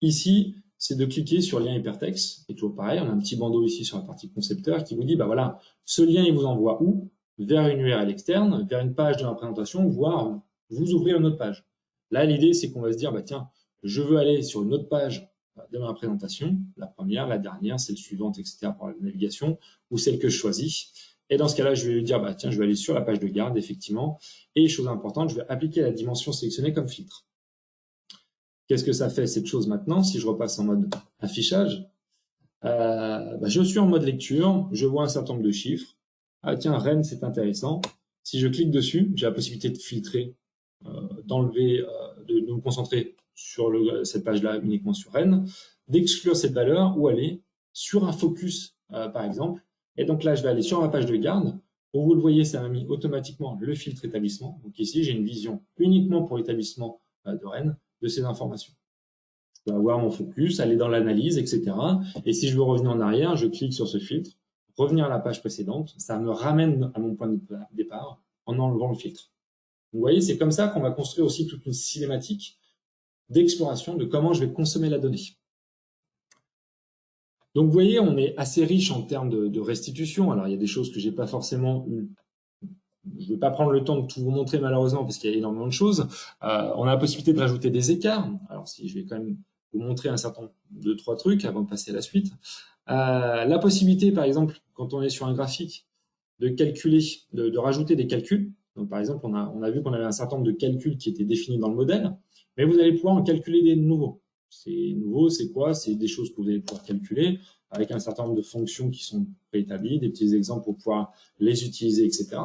ici, c'est de cliquer sur lien hypertexte. Et toujours pareil, on a un petit bandeau ici sur la partie concepteur qui vous dit, voilà, ce lien, il vous envoie où? Vers une URL externe, vers une page de la présentation, voire vous ouvrir une autre page. Là, l'idée, c'est qu'on va se dire, tiens, je veux aller sur une autre page de ma présentation, la première, la dernière, celle suivante, etc. pour la navigation, ou celle que je choisis. Et dans ce cas-là, je vais lui dire, tiens, je vais aller sur la page de garde, effectivement. Et chose importante, je vais appliquer la dimension sélectionnée comme filtre. Qu'est-ce que ça fait cette chose maintenant? Si je repasse en mode affichage, je suis en mode lecture, je vois un certain nombre de chiffres. Ah tiens, Rennes, c'est intéressant. Si je clique dessus, j'ai la possibilité de filtrer, d'enlever, de me concentrer sur cette page-là uniquement sur Rennes, d'exclure cette valeur ou aller sur un focus, par exemple. Et donc là, je vais aller sur ma page de garde. Où vous le voyez, ça m'a mis automatiquement le filtre établissement. Donc ici, j'ai une vision uniquement pour l'établissement de Rennes de ces informations. Je vais avoir mon focus, aller dans l'analyse, etc. Et si je veux revenir en arrière, je clique sur ce filtre, revenir à la page précédente. Ça me ramène à mon point de départ en enlevant le filtre. Vous voyez, c'est comme ça qu'on va construire aussi toute une cinématique d'exploration de comment je vais consommer la donnée. Donc, vous voyez, on est assez riche en termes de restitution. Alors, il y a des choses que j'ai pas forcément eu. Je ne vais pas prendre le temps de tout vous montrer, malheureusement, parce qu'il y a énormément de choses. On a la possibilité de rajouter des écarts. Alors, si je vais quand même vous montrer un certain nombre de 3 trucs avant de passer à la suite. La possibilité, par exemple, quand on est sur un graphique, de calculer, de rajouter des calculs. Donc, par exemple, on a vu qu'on avait un certain nombre de calculs qui étaient définis dans le modèle, mais vous allez pouvoir en calculer des nouveaux. C'est nouveau, c'est quoi? C'est des choses que vous allez pouvoir calculer avec un certain nombre de fonctions qui sont préétablies, des petits exemples pour pouvoir les utiliser, etc.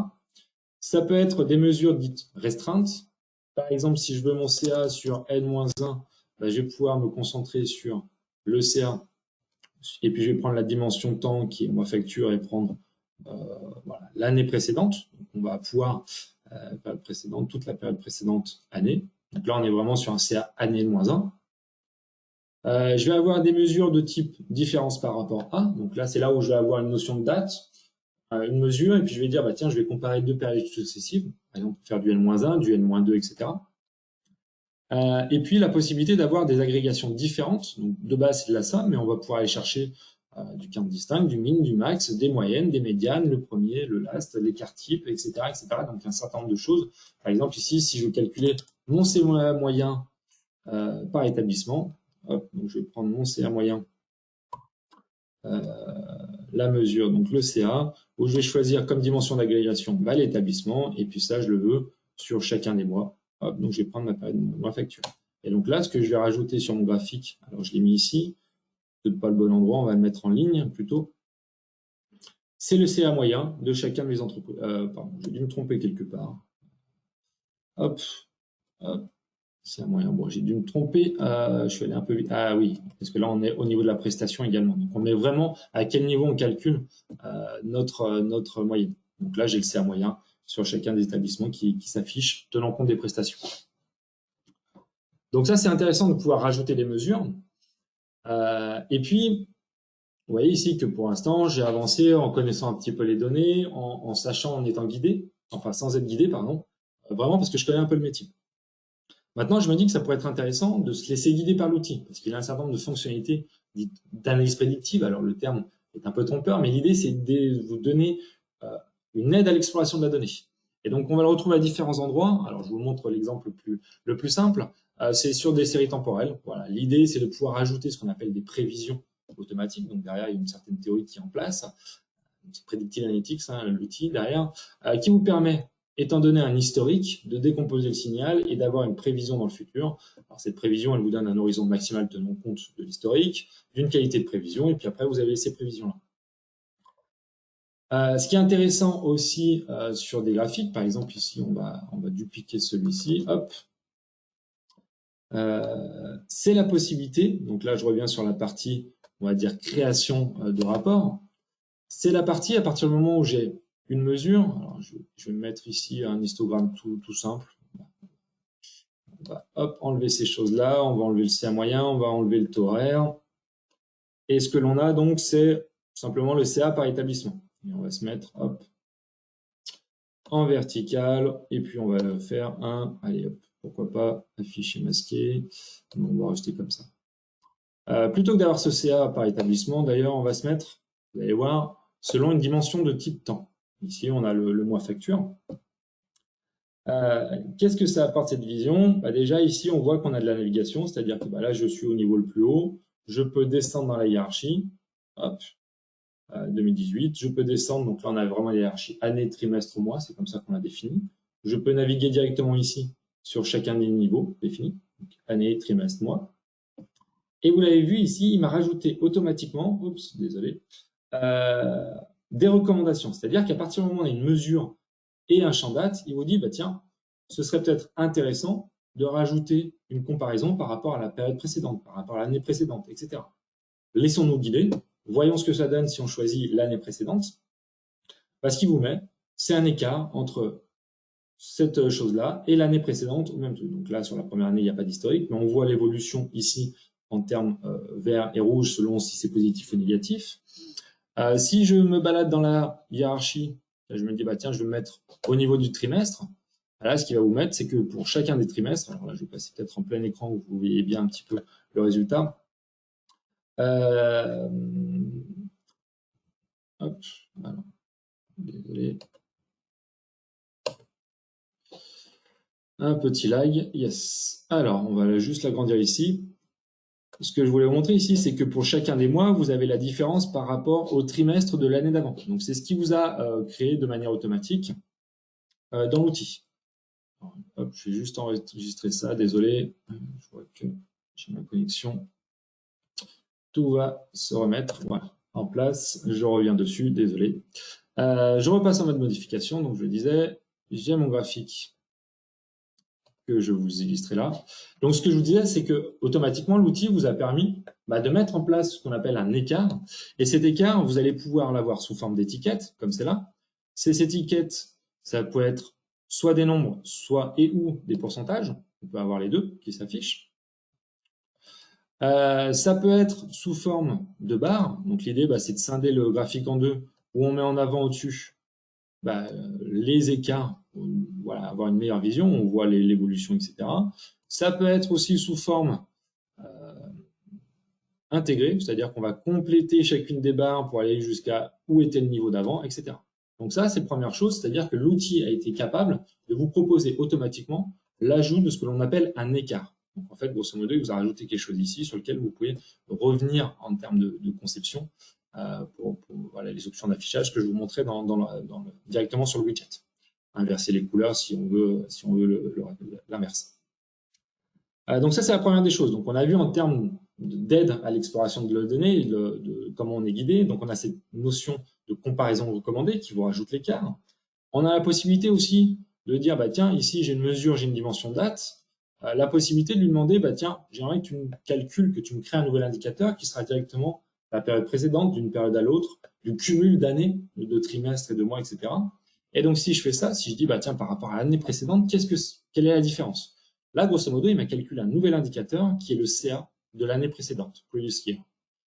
Ça peut être des mesures dites restreintes. Par exemple, si je veux mon CA sur N-1, ben, je vais pouvoir me concentrer sur le CA et puis je vais prendre la dimension de temps qui est ma facture et prendre voilà, l'année précédente. Donc, on va pouvoir période précédente, toute la période précédente année. Donc là, on est vraiment sur un CA année -1. Je vais avoir des mesures de type différence par rapport à. Donc là, c'est là où je vais avoir une notion de date, une mesure, et puis je vais dire, bah, tiens, je vais comparer 2 périodes successives, par exemple, faire du N-1, du N-2, etc. Et puis la possibilité d'avoir des agrégations différentes. Donc de base, c'est de la somme, mais on va pouvoir aller chercher du count distinct, du min, du max, des moyennes, des médianes, le premier, le last, l'écart type, etc., etc. Donc un certain nombre de choses. Par exemple, ici, si je veux calculer mon CA moyen par établissement, hop, donc je vais prendre mon CA moyen, la mesure, donc le CA, où je vais choisir comme dimension d'agrégation bah, l'établissement, et puis ça, je le veux sur chacun des mois. Hop, donc je vais prendre ma période, ma facture. Et donc là, ce que je vais rajouter sur mon graphique, alors je l'ai mis ici, peut-être pas le bon endroit, on va le mettre en ligne plutôt. C'est le CA moyen de chacun de mes entreprises. Pardon, j'ai dû me tromper quelque part. Hop, hop, CA moyen. Bon, j'ai dû me tromper. Je suis allé un peu vite. Ah oui, parce que là, on est au niveau de la prestation également. Donc, on met vraiment à quel niveau on calcule notre moyenne. Donc là, j'ai le CA moyen sur chacun des établissements qui s'affiche tenant compte des prestations. Donc ça, c'est intéressant de pouvoir rajouter des mesures. Et puis, vous voyez ici que pour l'instant, j'ai avancé en connaissant un petit peu les données, en sachant, en étant guidé, enfin sans être guidé, pardon, vraiment parce que je connais un peu le métier. Maintenant, je me dis que ça pourrait être intéressant de se laisser guider par l'outil, parce qu'il a un certain nombre de fonctionnalités d'analyse prédictive. Alors le terme est un peu trompeur, mais l'idée, c'est de vous donner une aide à l'exploration de la donnée. Et donc, on va le retrouver à différents endroits. Alors, je vous montre l'exemple le plus simple. C'est sur des séries temporelles. Voilà. L'idée, c'est de pouvoir ajouter ce qu'on appelle des prévisions automatiques. Donc, derrière, il y a une certaine théorie qui est en place. C'est Predictive Analytics, hein, l'outil derrière, qui vous permet, étant donné un historique, de décomposer le signal et d'avoir une prévision dans le futur. Alors, cette prévision, elle vous donne un horizon maximal tenant compte de l'historique, d'une qualité de prévision, et puis après, vous avez ces prévisions-là. Ce qui est intéressant aussi sur des graphiques, par exemple ici on va dupliquer celui-ci, hop, c'est la possibilité, donc là je reviens sur la partie, on va dire création de rapport, c'est la partie à partir du moment où j'ai une mesure, alors je vais mettre ici un histogramme tout simple, on va hop, enlever ces choses-là, on va enlever le CA moyen, on va enlever le taux horaire, et ce que l'on a donc c'est simplement le CA par établissement. Et on va se mettre, hop, en vertical, et puis on va faire allez hop, pourquoi pas, afficher masqué, on va rester comme ça. Plutôt que d'avoir ce CA par établissement, d'ailleurs, on va se mettre, vous allez voir, selon une dimension de type temps. Ici, on a le mois facture. Qu'est-ce que ça apporte cette vision? Bah déjà, ici, on voit qu'on a de la navigation, c'est-à-dire que bah, là, je suis au niveau le plus haut, je peux descendre dans la hiérarchie, hop, 2018. Je peux descendre, donc là on a vraiment la hiérarchie année, trimestre, mois, c'est comme ça qu'on l'a défini. Je peux naviguer directement ici sur chacun des niveaux définis, donc année, trimestre, mois. Et vous l'avez vu ici, il m'a rajouté automatiquement, oups, désolé, des recommandations. C'est-à-dire qu'à partir du moment où on a une mesure et un champ date, il vous dit, bah tiens, ce serait peut-être intéressant de rajouter une comparaison par rapport à la période précédente, par rapport à l'année précédente, etc. Laissons-nous guider. voyons ce que ça donne si on choisit l'année précédente. Ce qu'il vous met, c'est un écart entre cette chose-là et l'année précédente au même truc. Donc là, sur la première année, il n'y a pas d'historique, mais on voit l'évolution ici en termes vert et rouge selon si c'est positif ou négatif. Si je me balade dans la hiérarchie, je me dis, bah tiens, je vais me mettre au niveau du trimestre. Là, ce qu'il va vous mettre, c'est que pour chacun des trimestres, alors là, je vais passer peut-être en plein écran où vous voyez bien un petit peu le résultat. Hop, voilà. Désolé. Un petit lag, yes. Alors, on va juste l'agrandir ici. Ce que je voulais vous montrer ici, c'est que pour chacun des mois, vous avez la différence par rapport au trimestre de l'année d'avant. Donc, c'est ce qui vous a créé de manière automatique dans l'outil. Hop, je vais juste enregistrer ça, désolé. Je vois que j'ai ma connexion. Tout va se remettre voilà, en place. Je reviens dessus, désolé. Je repasse en mode modification. Donc, je disais, j'ai mon graphique que je vous illustrer là. Donc, ce que je vous disais, c'est que automatiquement, l'outil vous a permis de mettre en place ce qu'on appelle un écart. Et cet écart, vous allez pouvoir l'avoir sous forme d'étiquette, comme c'est là. Ces étiquettes, ça peut être soit des nombres, soit et ou des pourcentages. On peut avoir les deux qui s'affichent. Ça peut être sous forme de barres. Donc, l'idée, c'est de scinder le graphique en deux, où on met en avant au-dessus les écarts, voilà, avoir une meilleure vision, on voit l'évolution, etc. Ça peut être aussi sous forme intégrée, c'est-à-dire qu'on va compléter chacune des barres pour aller jusqu'à où était le niveau d'avant, etc. Donc ça, c'est la première chose, c'est-à-dire que l'outil a été capable de vous proposer automatiquement l'ajout de ce que l'on appelle un écart. Donc en fait, grosso modo, il vous a rajouté quelque chose ici sur lequel vous pouvez revenir en termes de conception pour voilà, les options d'affichage que je vous montrais directement sur le widget. Inverser les couleurs si on veut l'inverse. Donc ça, c'est la première des choses. Donc on a vu en termes d'aide à l'exploration de la donnée, de comment on est guidé. Donc on a cette notion de comparaison recommandée qui vous rajoute l'écart. On a la possibilité aussi de dire, tiens, ici j'ai une mesure, j'ai une dimension date. La possibilité de lui demander, tiens, j'aimerais que tu me calcules, que tu me crées un nouvel indicateur qui sera directement la période précédente, d'une période à l'autre, du cumul d'années, de trimestres et de mois, etc. Et donc, si je fais ça, si je dis, tiens, par rapport à l'année précédente, quelle est la différence? Là, grosso modo, il m'a calculé un nouvel indicateur qui est le CA de l'année précédente, previous year.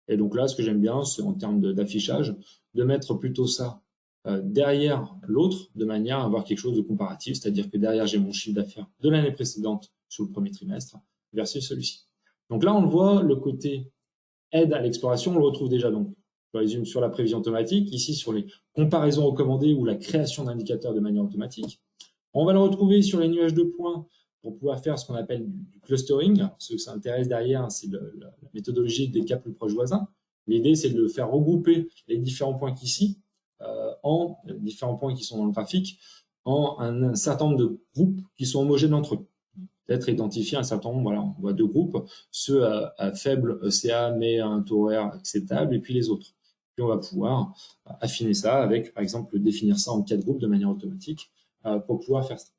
Et donc là, ce que j'aime bien, c'est en termes d'affichage, de mettre plutôt ça derrière l'autre, de manière à avoir quelque chose de comparatif, c'est-à-dire que derrière, j'ai mon chiffre d'affaires de l'année précédente sur le premier trimestre versus celui-ci. Donc là, on le voit, le côté aide à l'exploration, on le retrouve déjà donc, je résume sur la prévision automatique, ici sur les comparaisons recommandées ou la création d'indicateurs de manière automatique. On va le retrouver sur les nuages de points pour pouvoir faire ce qu'on appelle du clustering. Ce que ça intéresse derrière, c'est la méthodologie des cas plus proches voisins. L'idée, c'est de faire regrouper les différents points qu'ici, les différents points qui sont dans le graphique, en un certain nombre de groupes qui sont homogènes entre eux. Peut-être identifier un certain nombre, voilà, on voit deux groupes, ceux à faible CA mais à un taux horaire acceptable, et puis les autres. Puis on va pouvoir affiner ça avec, par exemple, définir ça en 4 groupes de manière automatique pour pouvoir faire ça.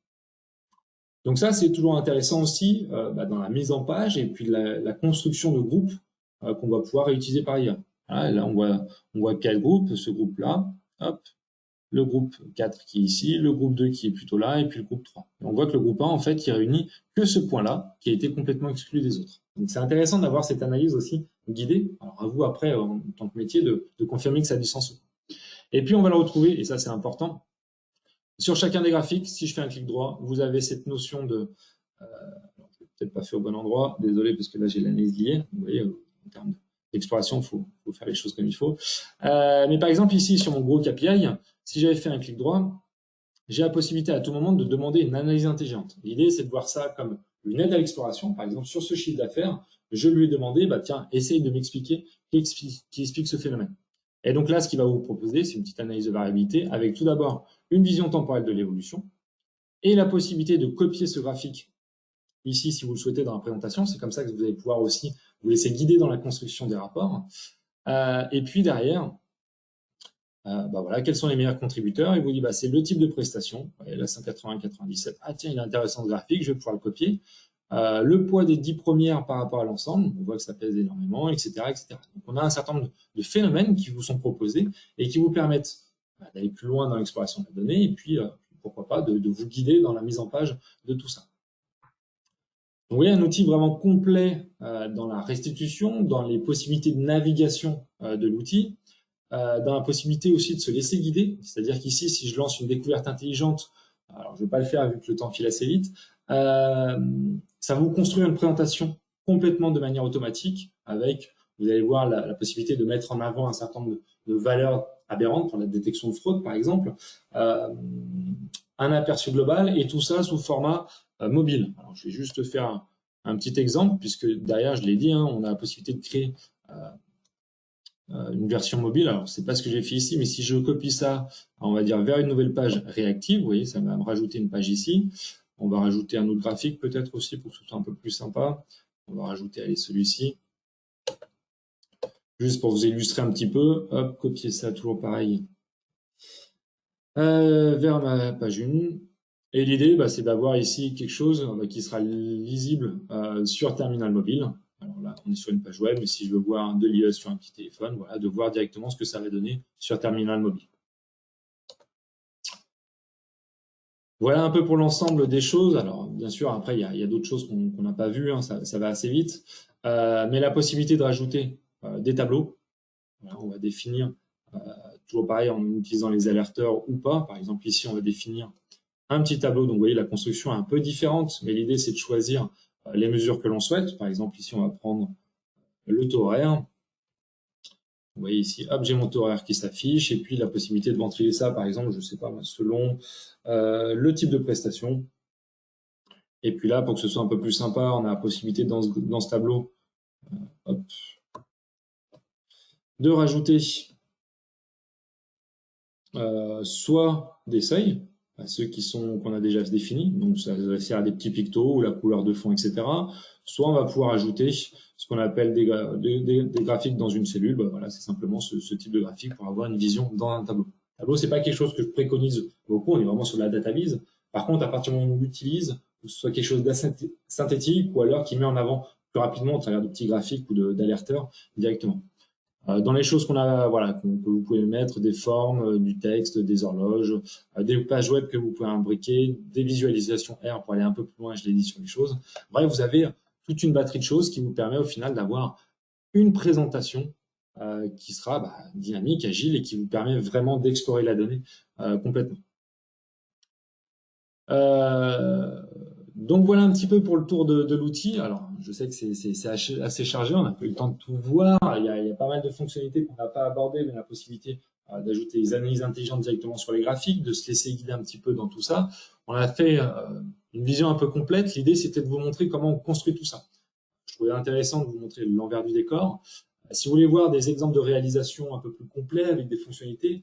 Donc ça, c'est toujours intéressant aussi dans la mise en page et puis la construction de groupes qu'on va pouvoir réutiliser par ailleurs. Voilà, là, on voit quel groupe, ce groupe-là, hop, le groupe 4 qui est ici, le groupe 2 qui est plutôt là, et puis le groupe 3. Et on voit que le groupe 1, en fait, il réunit que ce point-là, qui a été complètement exclu des autres. Donc c'est intéressant d'avoir cette analyse aussi guidée. Alors à vous, après, en tant que métier, de confirmer que ça a du sens. Et puis on va le retrouver, et ça c'est important, sur chacun des graphiques. Si je fais un clic droit, vous avez cette notion de... je vais peut-être pas fait au bon endroit, désolé, parce que là j'ai l'analyse liée. Vous voyez, en termes d'exploration, il faut faire les choses comme il faut. Mais par exemple, ici, sur mon gros KPI, si j'avais fait un clic droit, j'ai la possibilité à tout moment de demander une analyse intelligente. L'idée, c'est de voir ça comme une aide à l'exploration. Par exemple, sur ce chiffre d'affaires, je lui ai demandé, tiens, essaye de m'expliquer qui explique ce phénomène. Et donc là, ce qu'il va vous proposer, c'est une petite analyse de variabilité avec tout d'abord une vision temporelle de l'évolution et la possibilité de copier ce graphique ici, si vous le souhaitez, dans la présentation. C'est comme ça que vous allez pouvoir aussi vous laisser guider dans la construction des rapports. Et puis derrière, voilà, quels sont les meilleurs contributeurs? Il vous dit, c'est le type de prestation. Là, 180, 97. Ah tiens, il est intéressant ce graphique, je vais pouvoir le copier. le poids des 10 premières par rapport à l'ensemble, on voit que ça pèse énormément, etc., etc. Donc, on a un certain nombre de phénomènes qui vous sont proposés et qui vous permettent d'aller plus loin dans l'exploration de la donnée et puis, pourquoi pas, de vous guider dans la mise en page de tout ça. Donc, vous voyez, un outil vraiment complet dans la restitution, dans les possibilités de navigation de l'outil, dans la possibilité aussi de se laisser guider. C'est-à-dire qu'ici, si je lance une découverte intelligente, alors je ne vais pas le faire vu que le temps file assez vite, ça va vous construire une présentation complètement de manière automatique avec, vous allez voir, la possibilité de mettre en avant un certain nombre de valeurs aberrantes pour la détection de fraude, par exemple, un aperçu global et tout ça sous format mobile. Alors, je vais juste faire un petit exemple puisque derrière, je l'ai dit, hein, on a la possibilité de créer une version mobile. Alors, c'est pas ce que j'ai fait ici, mais si je copie ça, on va dire vers une nouvelle page réactive, vous voyez, ça va me rajouter une page ici. On va rajouter un autre graphique peut-être aussi pour que ce soit un peu plus sympa. On va rajouter, allez, celui-ci. Juste pour vous illustrer un petit peu. Hop, copier ça, toujours pareil. Vers ma page 1. Et l'idée, c'est d'avoir ici quelque chose qui sera lisible sur terminal mobile. Alors là, on est sur une page web, mais si je veux voir de l'IE sur un petit téléphone, voilà, de voir directement ce que ça va donner sur terminal mobile. Voilà un peu pour l'ensemble des choses. Alors, bien sûr, après, il y a d'autres choses qu'on n'a pas vues, hein, ça va assez vite. Mais la possibilité de rajouter des tableaux. Voilà, on va définir, toujours pareil, en utilisant les alerteurs ou pas. Par exemple, ici, on va définir un petit tableau. Donc, vous voyez, la construction est un peu différente, mais l'idée, c'est de choisir les mesures que l'on souhaite. Par exemple, ici, on va prendre le taux horaire. Vous voyez ici, hop, j'ai mon taux horaire qui s'affiche, et puis la possibilité de ventriler ça, par exemple, je ne sais pas, selon le type de prestation. Et puis là, pour que ce soit un peu plus sympa, on a la possibilité dans ce tableau hop, de rajouter soit des seuils, ceux qu'on a déjà définis, donc ça sert à des petits pictos ou la couleur de fond, etc. Soit on va pouvoir ajouter ce qu'on appelle des graphiques dans une cellule. Voilà, c'est simplement ce type de graphique pour avoir une vision dans un tableau. Le tableau, c'est pas quelque chose que je préconise beaucoup, on est vraiment sur la data vise. Par contre, à partir du moment où on l'utilise, que ce soit quelque chose d'assez synthétique ou alors qui met en avant plus rapidement au travers de petits graphiques ou d'alerteurs directement. Dans les choses qu'on a, voilà, que vous pouvez mettre, des formes, du texte, des horloges, des pages web que vous pouvez imbriquer, des visualisations R pour aller un peu plus loin, je l'ai dit sur les choses. Bref, vous avez toute une batterie de choses qui vous permet au final d'avoir une présentation qui sera dynamique, agile et qui vous permet vraiment d'explorer la donnée complètement. Donc voilà un petit peu pour le tour de l'outil. Alors je sais que c'est assez chargé, on n'a pas eu le temps de tout voir. Il y a pas mal de fonctionnalités qu'on n'a pas abordées, mais la possibilité d'ajouter des analyses intelligentes directement sur les graphiques, de se laisser guider un petit peu dans tout ça. On a fait une vision un peu complète. L'idée c'était de vous montrer comment on construit tout ça. Je trouvais intéressant de vous montrer l'envers du décor. Si vous voulez voir des exemples de réalisation un peu plus complets avec des fonctionnalités,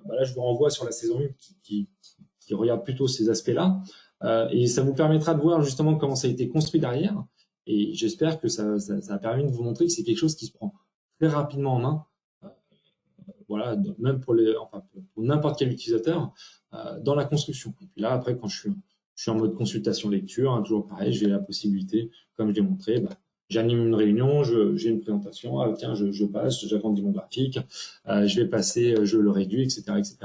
là je vous renvoie sur la saison 1 qui regarde plutôt ces aspects-là. Et ça vous permettra de voir justement comment ça a été construit derrière. Et j'espère que ça a permis de vous montrer que c'est quelque chose qui se prend très rapidement en main. Voilà, même pour n'importe quel utilisateur dans la construction. Et puis là, après, quand je suis en mode consultation lecture, hein, toujours pareil, j'ai la possibilité, comme je l'ai montré, j'anime une réunion, j'ai une présentation, tiens, je passe, j'agrandis mon graphique, je vais passer, je le réduis, etc., etc.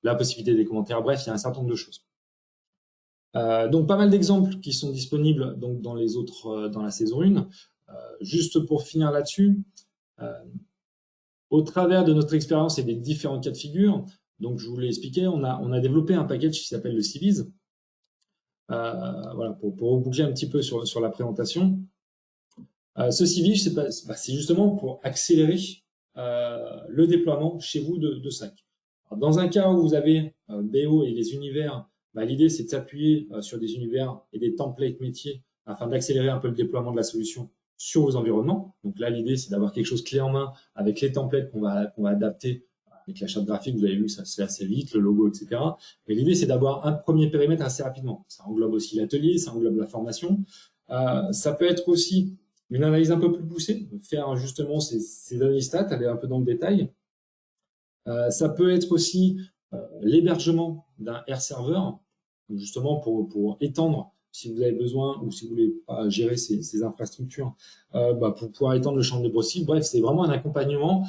La possibilité des commentaires, bref, il y a un certain nombre de choses. Donc pas mal d'exemples qui sont disponibles donc dans les autres dans la saison 1. Juste pour finir là-dessus, au travers de notre expérience et des différents cas de figure, donc je vous l'ai expliqué, on a développé un package qui s'appelle le CVIS. Voilà, pour bouger un petit peu sur la présentation. Ce CVIS, c'est justement pour accélérer le déploiement chez vous de SAC. Alors, dans un cas où vous avez BO et les univers, l'idée, c'est de s'appuyer sur des univers et des templates métiers afin d'accélérer un peu le déploiement de la solution sur vos environnements. Donc là, l'idée, c'est d'avoir quelque chose clé en main avec les templates qu'on va adapter avec la charte graphique. Vous avez vu que ça se fait assez vite, le logo, etc. Mais l'idée, c'est d'avoir un premier périmètre assez rapidement. Ça englobe aussi l'atelier, ça englobe la formation. Ça peut être aussi une analyse un peu plus poussée, faire justement ces analyses stats, aller un peu dans le détail. Ça peut être aussi l'hébergement d'un R server, justement pour étendre si vous avez besoin ou si vous voulez pas gérer ces infrastructures, pour pouvoir étendre le champ des possibles. Bref, c'est vraiment un accompagnement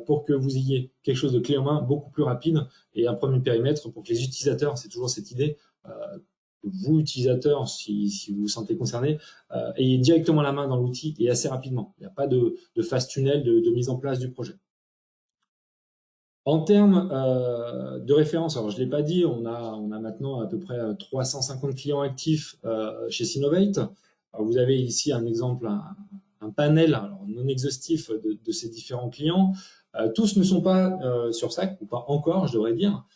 pour que vous ayez quelque chose de clé en main beaucoup plus rapide et un premier périmètre pour que les utilisateurs, c'est toujours cette idée, vous, utilisateurs, si vous vous sentez concerné, ayez directement la main dans l'outil et assez rapidement. Il n'y a pas de phase tunnel de mise en place du projet. En termes de référence, alors je ne l'ai pas dit, on a maintenant à peu près 350 clients actifs chez Sinovate. Alors vous avez ici un exemple, un panel alors non exhaustif de ces différents clients. Tous ne sont pas sur SAC, ou pas encore, je devrais dire,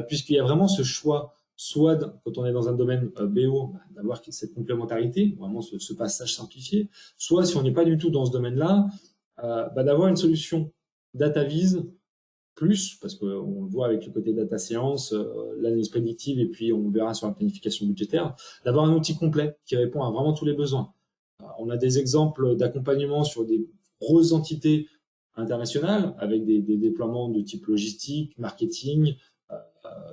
puisqu'il y a vraiment ce choix, soit quand on est dans un domaine BO, d'avoir cette complémentarité, vraiment ce passage simplifié, soit si on n'est pas du tout dans ce domaine-là, d'avoir une solution DataVis plus, parce qu'on le voit avec le côté data science, l'analyse prédictive, et puis on verra sur la planification budgétaire, d'avoir un outil complet qui répond à vraiment tous les besoins. On a des exemples d'accompagnement sur des grosses entités internationales, avec des déploiements de type logistique, marketing,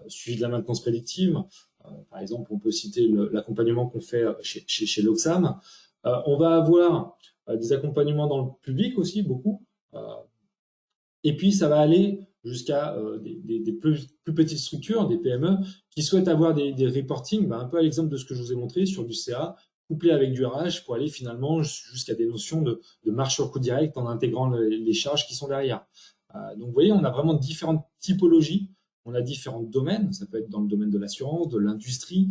suivi de la maintenance prédictive. Par exemple, on peut citer l'accompagnement qu'on fait chez l'Oxam. On va avoir des accompagnements dans le public aussi, beaucoup. Et puis, ça va aller jusqu'à des plus petites structures, des PME, qui souhaitent avoir des reporting, un peu à l'exemple de ce que je vous ai montré sur du CA, couplé avec du RH pour aller finalement jusqu'à des notions de marge sur coût direct en intégrant les charges qui sont derrière. Donc, vous voyez, on a vraiment différentes typologies, on a différents domaines, ça peut être dans le domaine de l'assurance, de l'industrie,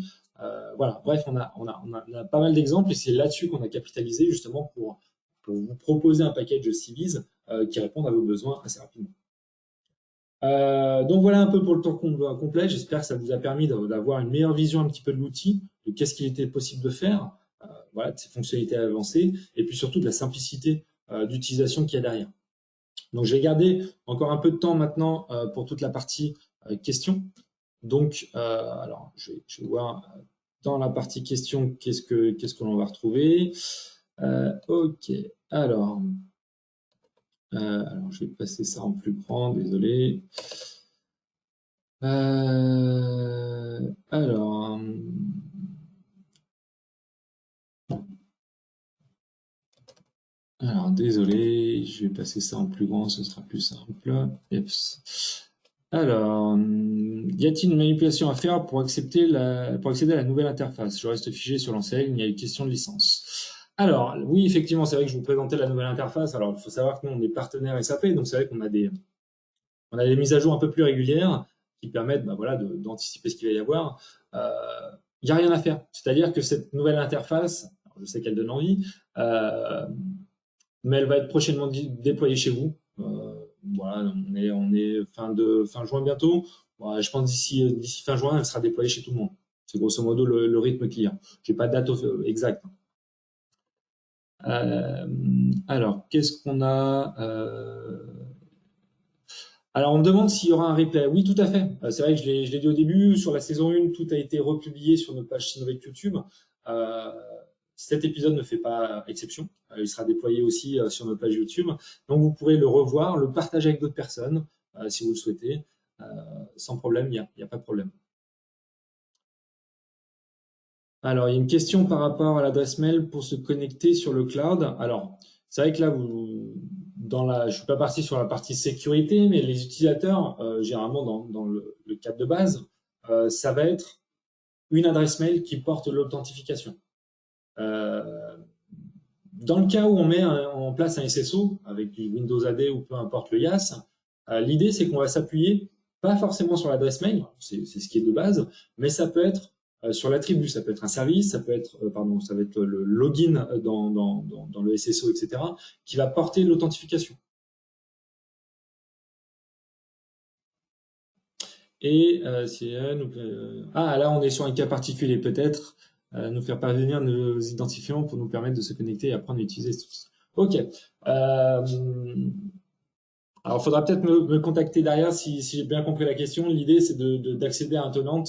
voilà. Bref, on a pas mal d'exemples et c'est là-dessus qu'on a capitalisé justement pour vous proposer un package de CVs qui répondent à vos besoins assez rapidement. Donc voilà un peu pour le tour complet. J'espère que ça vous a permis d'avoir une meilleure vision un petit peu de l'outil, de qu'est-ce qu'il était possible de faire, voilà, de ses fonctionnalités avancées, et puis surtout de la simplicité d'utilisation qu'il y a derrière. Donc je vais garder encore un peu de temps maintenant pour toute la partie questions. Donc, alors je vais voir dans la partie questions qu'est-ce que l'on va retrouver. Ok, alors je vais passer ça en plus grand, désolé. Alors, désolé, je vais passer ça en plus grand, ce sera plus simple. Alors, y a-t-il une manipulation à faire pour accéder à la nouvelle interface? Je reste figé sur l'enseigne, il y a une question de licence. Alors, oui, effectivement, c'est vrai que je vous présentais la nouvelle interface. Alors, il faut savoir que nous, on est partenaire SAP, donc c'est vrai qu'on a des mises à jour un peu plus régulières qui permettent d'anticiper ce qu'il va y avoir. Il n'y a rien à faire. C'est-à-dire que cette nouvelle interface, je sais qu'elle donne envie, mais elle va être prochainement déployée chez vous. Voilà, on est fin juin bientôt. Bon, je pense d'ici fin juin, elle sera déployée chez tout le monde. C'est grosso modo le rythme client. J'ai pas de date exacte. Alors, qu'est-ce qu'on a Alors, on me demande s'il y aura un replay. Oui, tout à fait. C'est vrai que je l'ai dit au début. Sur la saison 1, tout a été republié sur notre page Sinovate YouTube. Cet épisode ne fait pas exception. Il sera déployé aussi sur notre page YouTube. Donc, vous pourrez le revoir, le partager avec d'autres personnes, si vous le souhaitez. Sans problème, il n'y a pas de problème. Alors, il y a une question par rapport à l'adresse mail pour se connecter sur le cloud. Alors, c'est vrai que là, je suis pas parti sur la partie sécurité, mais les utilisateurs, généralement dans le cadre de base, ça va être une adresse mail qui porte l'authentification. Dans le cas où on met en place un SSO avec du Windows AD ou peu importe le IaaS, l'idée c'est qu'on va s'appuyer pas forcément sur l'adresse mail, c'est ce qui est de base, mais ça peut être sur l'attribut, ça peut être un service, ça peut être ça va être le login dans le SSO, etc., qui va porter l'authentification. Et là on est sur un cas particulier peut-être. Nous faire parvenir nos identifiants pour nous permettre de se connecter et apprendre à utiliser tous. Ok. Alors, il faudra peut-être me contacter derrière si j'ai bien compris la question. L'idée, c'est d'accéder à un tenant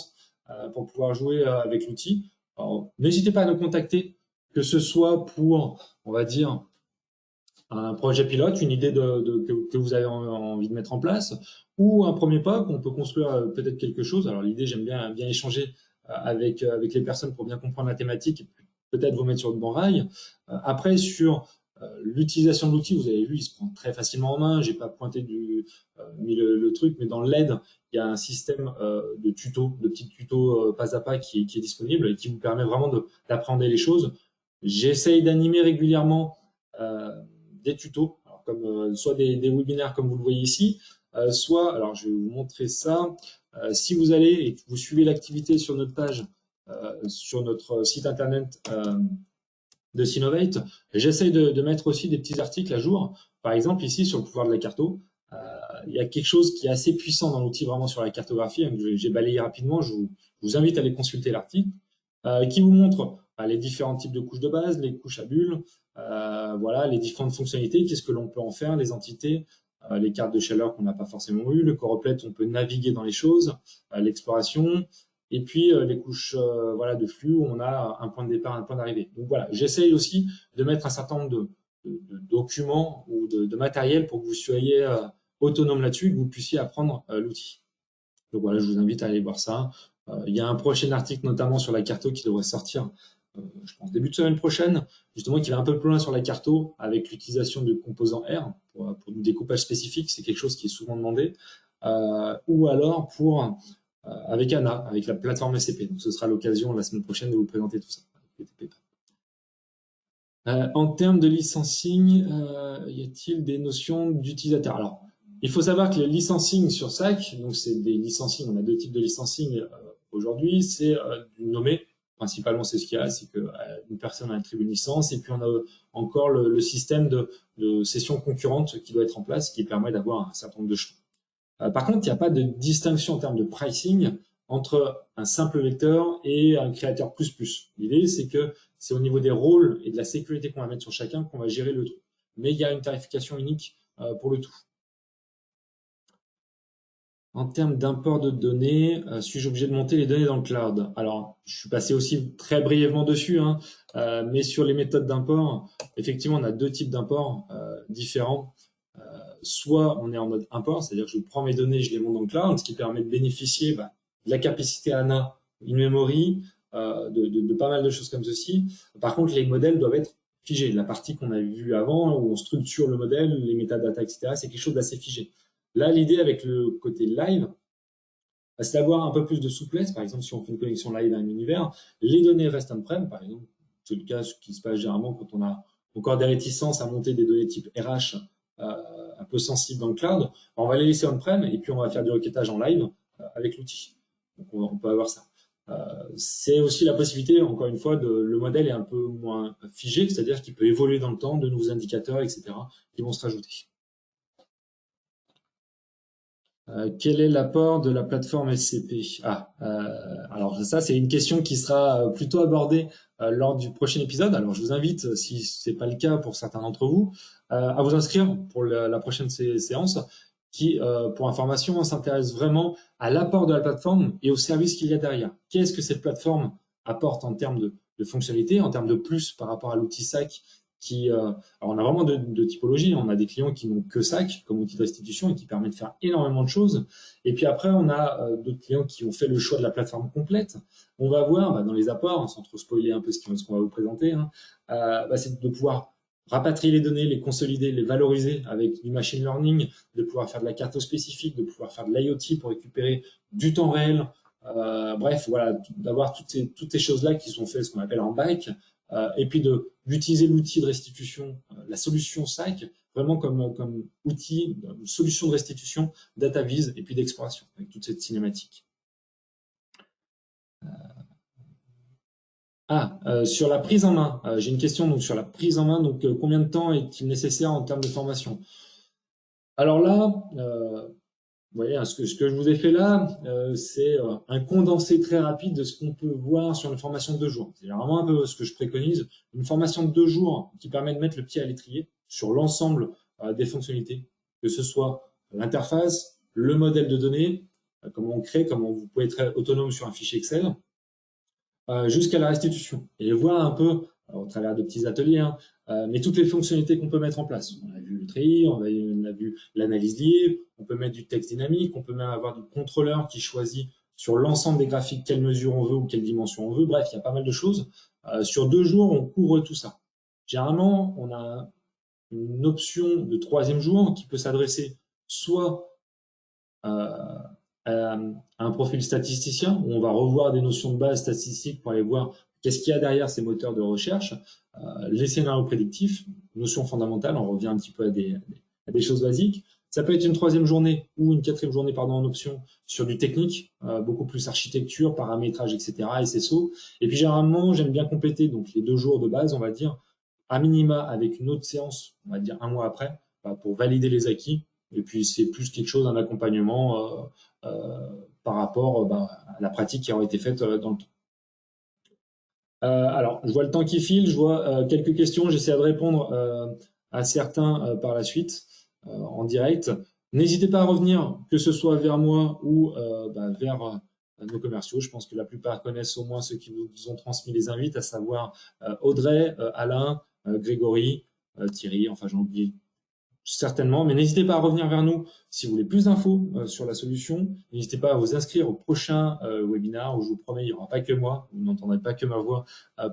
pour pouvoir jouer avec l'outil. Alors, n'hésitez pas à nous contacter, que ce soit pour, on va dire, un projet pilote, une idée que vous avez envie de mettre en place, ou un premier pas qu'on peut construire peut-être quelque chose. Alors, l'idée, j'aime bien échanger avec les personnes pour bien comprendre la thématique et peut-être vous mettre sur de bons rails. Après, sur l'utilisation de l'outil, vous avez vu, il se prend très facilement en main. J'ai pas pointé mis le truc, mais dans l'aide, il y a un système de tutos, de petits tutos pas à pas qui est disponible et qui vous permet vraiment d'appréhender les choses. J'essaye d'animer régulièrement des tutos, alors comme soit des webinaires comme vous le voyez ici, soit, alors je vais vous montrer ça, si vous allez et que vous suivez l'activité sur notre page, sur notre site internet de Sinovate, j'essaye de mettre aussi des petits articles à jour. Par exemple, ici, sur le pouvoir de la carto, il y a quelque chose qui est assez puissant dans l'outil, vraiment sur la cartographie, j'ai balayé rapidement, je vous invite à aller consulter l'article, qui vous montre les différents types de couches de base, les couches à bulles, voilà, les différentes fonctionnalités, qu'est-ce que l'on peut en faire, les entités, les cartes de chaleur qu'on n'a pas forcément eues, le choropleth, on peut naviguer dans les choses, l'exploration, et puis les couches voilà, de flux où on a un point de départ, un point d'arrivée. Donc voilà, j'essaye aussi de mettre un certain nombre de documents ou de matériel pour que vous soyez autonome là-dessus, que vous puissiez apprendre l'outil. Donc voilà, je vous invite à aller voir ça. Il y a un prochain article notamment sur la carto qui devrait sortir, je pense, début de semaine prochaine, justement, qui va un peu plus loin sur la carto avec l'utilisation de composants R pour du découpage spécifique. C'est quelque chose qui est souvent demandé. Ou alors avec ANA, avec la plateforme SCP. Donc ce sera l'occasion la semaine prochaine de vous présenter tout ça. En termes de licensing, y a-t-il des notions d'utilisateur? Alors, il faut savoir que les licensing sur SAC, donc c'est des licensing, on a deux types de licensing aujourd'hui, c'est du nommé, principalement c'est ce qu'il y a, c'est qu'une personne attribue une licence, et puis on a encore le système de session concurrente qui doit être en place, qui permet d'avoir un certain nombre de choses. Par contre, il n'y a pas de distinction en termes de pricing entre un simple lecteur et un créateur plus. L'idée, c'est que c'est au niveau des rôles et de la sécurité qu'on va mettre sur chacun qu'on va gérer le truc. Mais il y a une tarification unique pour le tout. En termes d'import de données, suis-je obligé de monter les données dans le cloud? Alors, je suis passé aussi très brièvement dessus, hein, mais sur les méthodes d'import, effectivement, on a deux types d'imports différents. Soit on est en mode import, c'est-à-dire que je prends mes données, je les monte dans le cloud, ce qui permet de bénéficier de la capacité ANA, in memory, de pas mal de choses comme ceci. Par contre, les modèles doivent être figés. La partie qu'on a vue avant, où on structure le modèle, les métadatas, etc., c'est quelque chose d'assez figé. Là, l'idée avec le côté live, c'est d'avoir un peu plus de souplesse. Par exemple, si on fait une connexion live à un univers, les données restent on-prem, par exemple. C'est le cas, ce qui se passe généralement quand on a encore des réticences à monter des données type RH un peu sensibles dans le cloud. On va les laisser on-prem et puis on va faire du requêtage en live avec l'outil. Donc on peut avoir ça. C'est aussi la possibilité, encore une fois, le modèle est un peu moins figé, c'est-à-dire qu'il peut évoluer dans le temps, de nouveaux indicateurs, etc., qui vont se rajouter. Quel est l'apport de la plateforme SCP? Alors ça, c'est une question qui sera plutôt abordée lors du prochain épisode. Alors je vous invite, si c'est pas le cas pour certains d'entre vous, à vous inscrire pour la prochaine séance qui, pour information, s'intéresse vraiment à l'apport de la plateforme et aux services qu'il y a derrière. Qu'est-ce que cette plateforme apporte en termes de fonctionnalités, en termes de plus par rapport à l'outil SAC alors on a vraiment de typologies. On a des clients qui n'ont que SAC comme outil de restitution et qui permet de faire énormément de choses. Et puis après, on a d'autres clients qui ont fait le choix de la plateforme complète. On va voir dans les apports, sans trop spoiler un peu ce qu'on va vous présenter, c'est de pouvoir rapatrier les données, les consolider, les valoriser avec du machine learning, de pouvoir faire de la carto spécifique, de pouvoir faire de l'IoT pour récupérer du temps réel. Bref, voilà, d'avoir toutes ces choses-là qui sont faites, ce qu'on appelle en back, et puis d'utiliser l'outil de restitution, la solution SAC, vraiment comme outil, solution de restitution, data vise et puis d'exploration, avec toute cette cinématique. Sur la prise en main, j'ai une question donc sur la prise en main. Donc, combien de temps est-il nécessaire en termes de formation? Alors là, vous voyez, ce que je vous ai fait là, c'est un condensé très rapide de ce qu'on peut voir sur une formation de 2 jours. C'est vraiment un peu ce que je préconise. Une formation de 2 jours qui permet de mettre le pied à l'étrier sur l'ensemble des fonctionnalités, que ce soit l'interface, le modèle de données, comment on crée, comment vous pouvez être autonome sur un fichier Excel, jusqu'à la restitution. Et voir un peu, au travers de petits ateliers, mais toutes les fonctionnalités qu'on peut mettre en place. On a vu le tri, on a vu l'analyse liée, on peut mettre du texte dynamique, on peut même avoir du contrôleur qui choisit sur l'ensemble des graphiques, quelle mesure on veut ou quelle dimension on veut. Bref, il y a pas mal de choses. Sur 2 jours, on couvre tout ça. Généralement, on a une option de 3e jour qui peut s'adresser soit à un profil statisticien, où on va revoir des notions de base statistiques pour aller voir qu'est-ce qu'il y a derrière ces moteurs de recherche, les scénarios prédictifs, notions fondamentales, on revient un petit peu à des choses basiques. Ça peut être une 3e journée ou une 4e journée pardon, en option sur du technique, beaucoup plus architecture, paramétrage, etc., SSO. Et puis généralement, j'aime bien compléter donc les 2 jours de base, on va dire, à minima avec une autre séance, on va dire 1 mois après, pour valider les acquis. Et puis c'est plus quelque chose, un accompagnement par rapport à la pratique qui aura été faite dans le temps. Alors, je vois le temps qui file, je vois quelques questions, j'essaie de répondre à certains par la suite en direct. N'hésitez pas à revenir, que ce soit vers moi ou vers nos commerciaux. Je pense que la plupart connaissent au moins ceux qui vous ont transmis les invites, à savoir Audrey, Alain, Grégory, Thierry, enfin j'en oublie certainement, mais n'hésitez pas à revenir vers nous si vous voulez plus d'infos sur la solution. N'hésitez pas à vous inscrire au prochain webinaire où je vous promets, il n'y aura pas que moi, vous n'entendrez pas que ma voix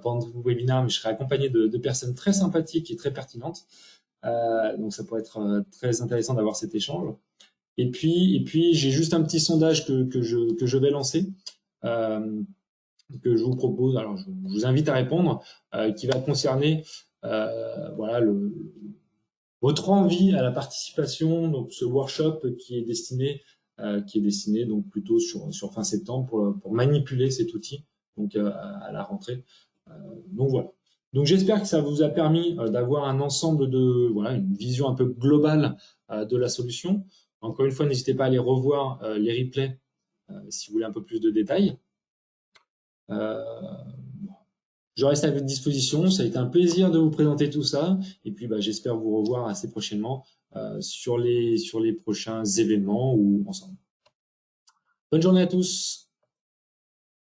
pendant le webinaire, mais je serai accompagné de personnes très sympathiques et très pertinentes. Donc ça pourrait être très intéressant d'avoir cet échange. Et puis j'ai juste un petit sondage que je vais lancer, que je vous propose, alors je vous invite à répondre, qui va concerner voilà, votre envie à la participation, donc ce workshop qui est destiné donc plutôt sur fin septembre pour manipuler cet outil donc à la rentrée. Donc voilà. Donc j'espère que ça vous a permis d'avoir un ensemble de voilà une vision un peu globale de la solution. Encore une fois, n'hésitez pas à aller revoir les replays si vous voulez un peu plus de détails. Je reste à votre disposition. Ça a été un plaisir de vous présenter tout ça. Et puis, j'espère vous revoir assez prochainement sur les prochains événements ou ensemble. Bonne journée à tous.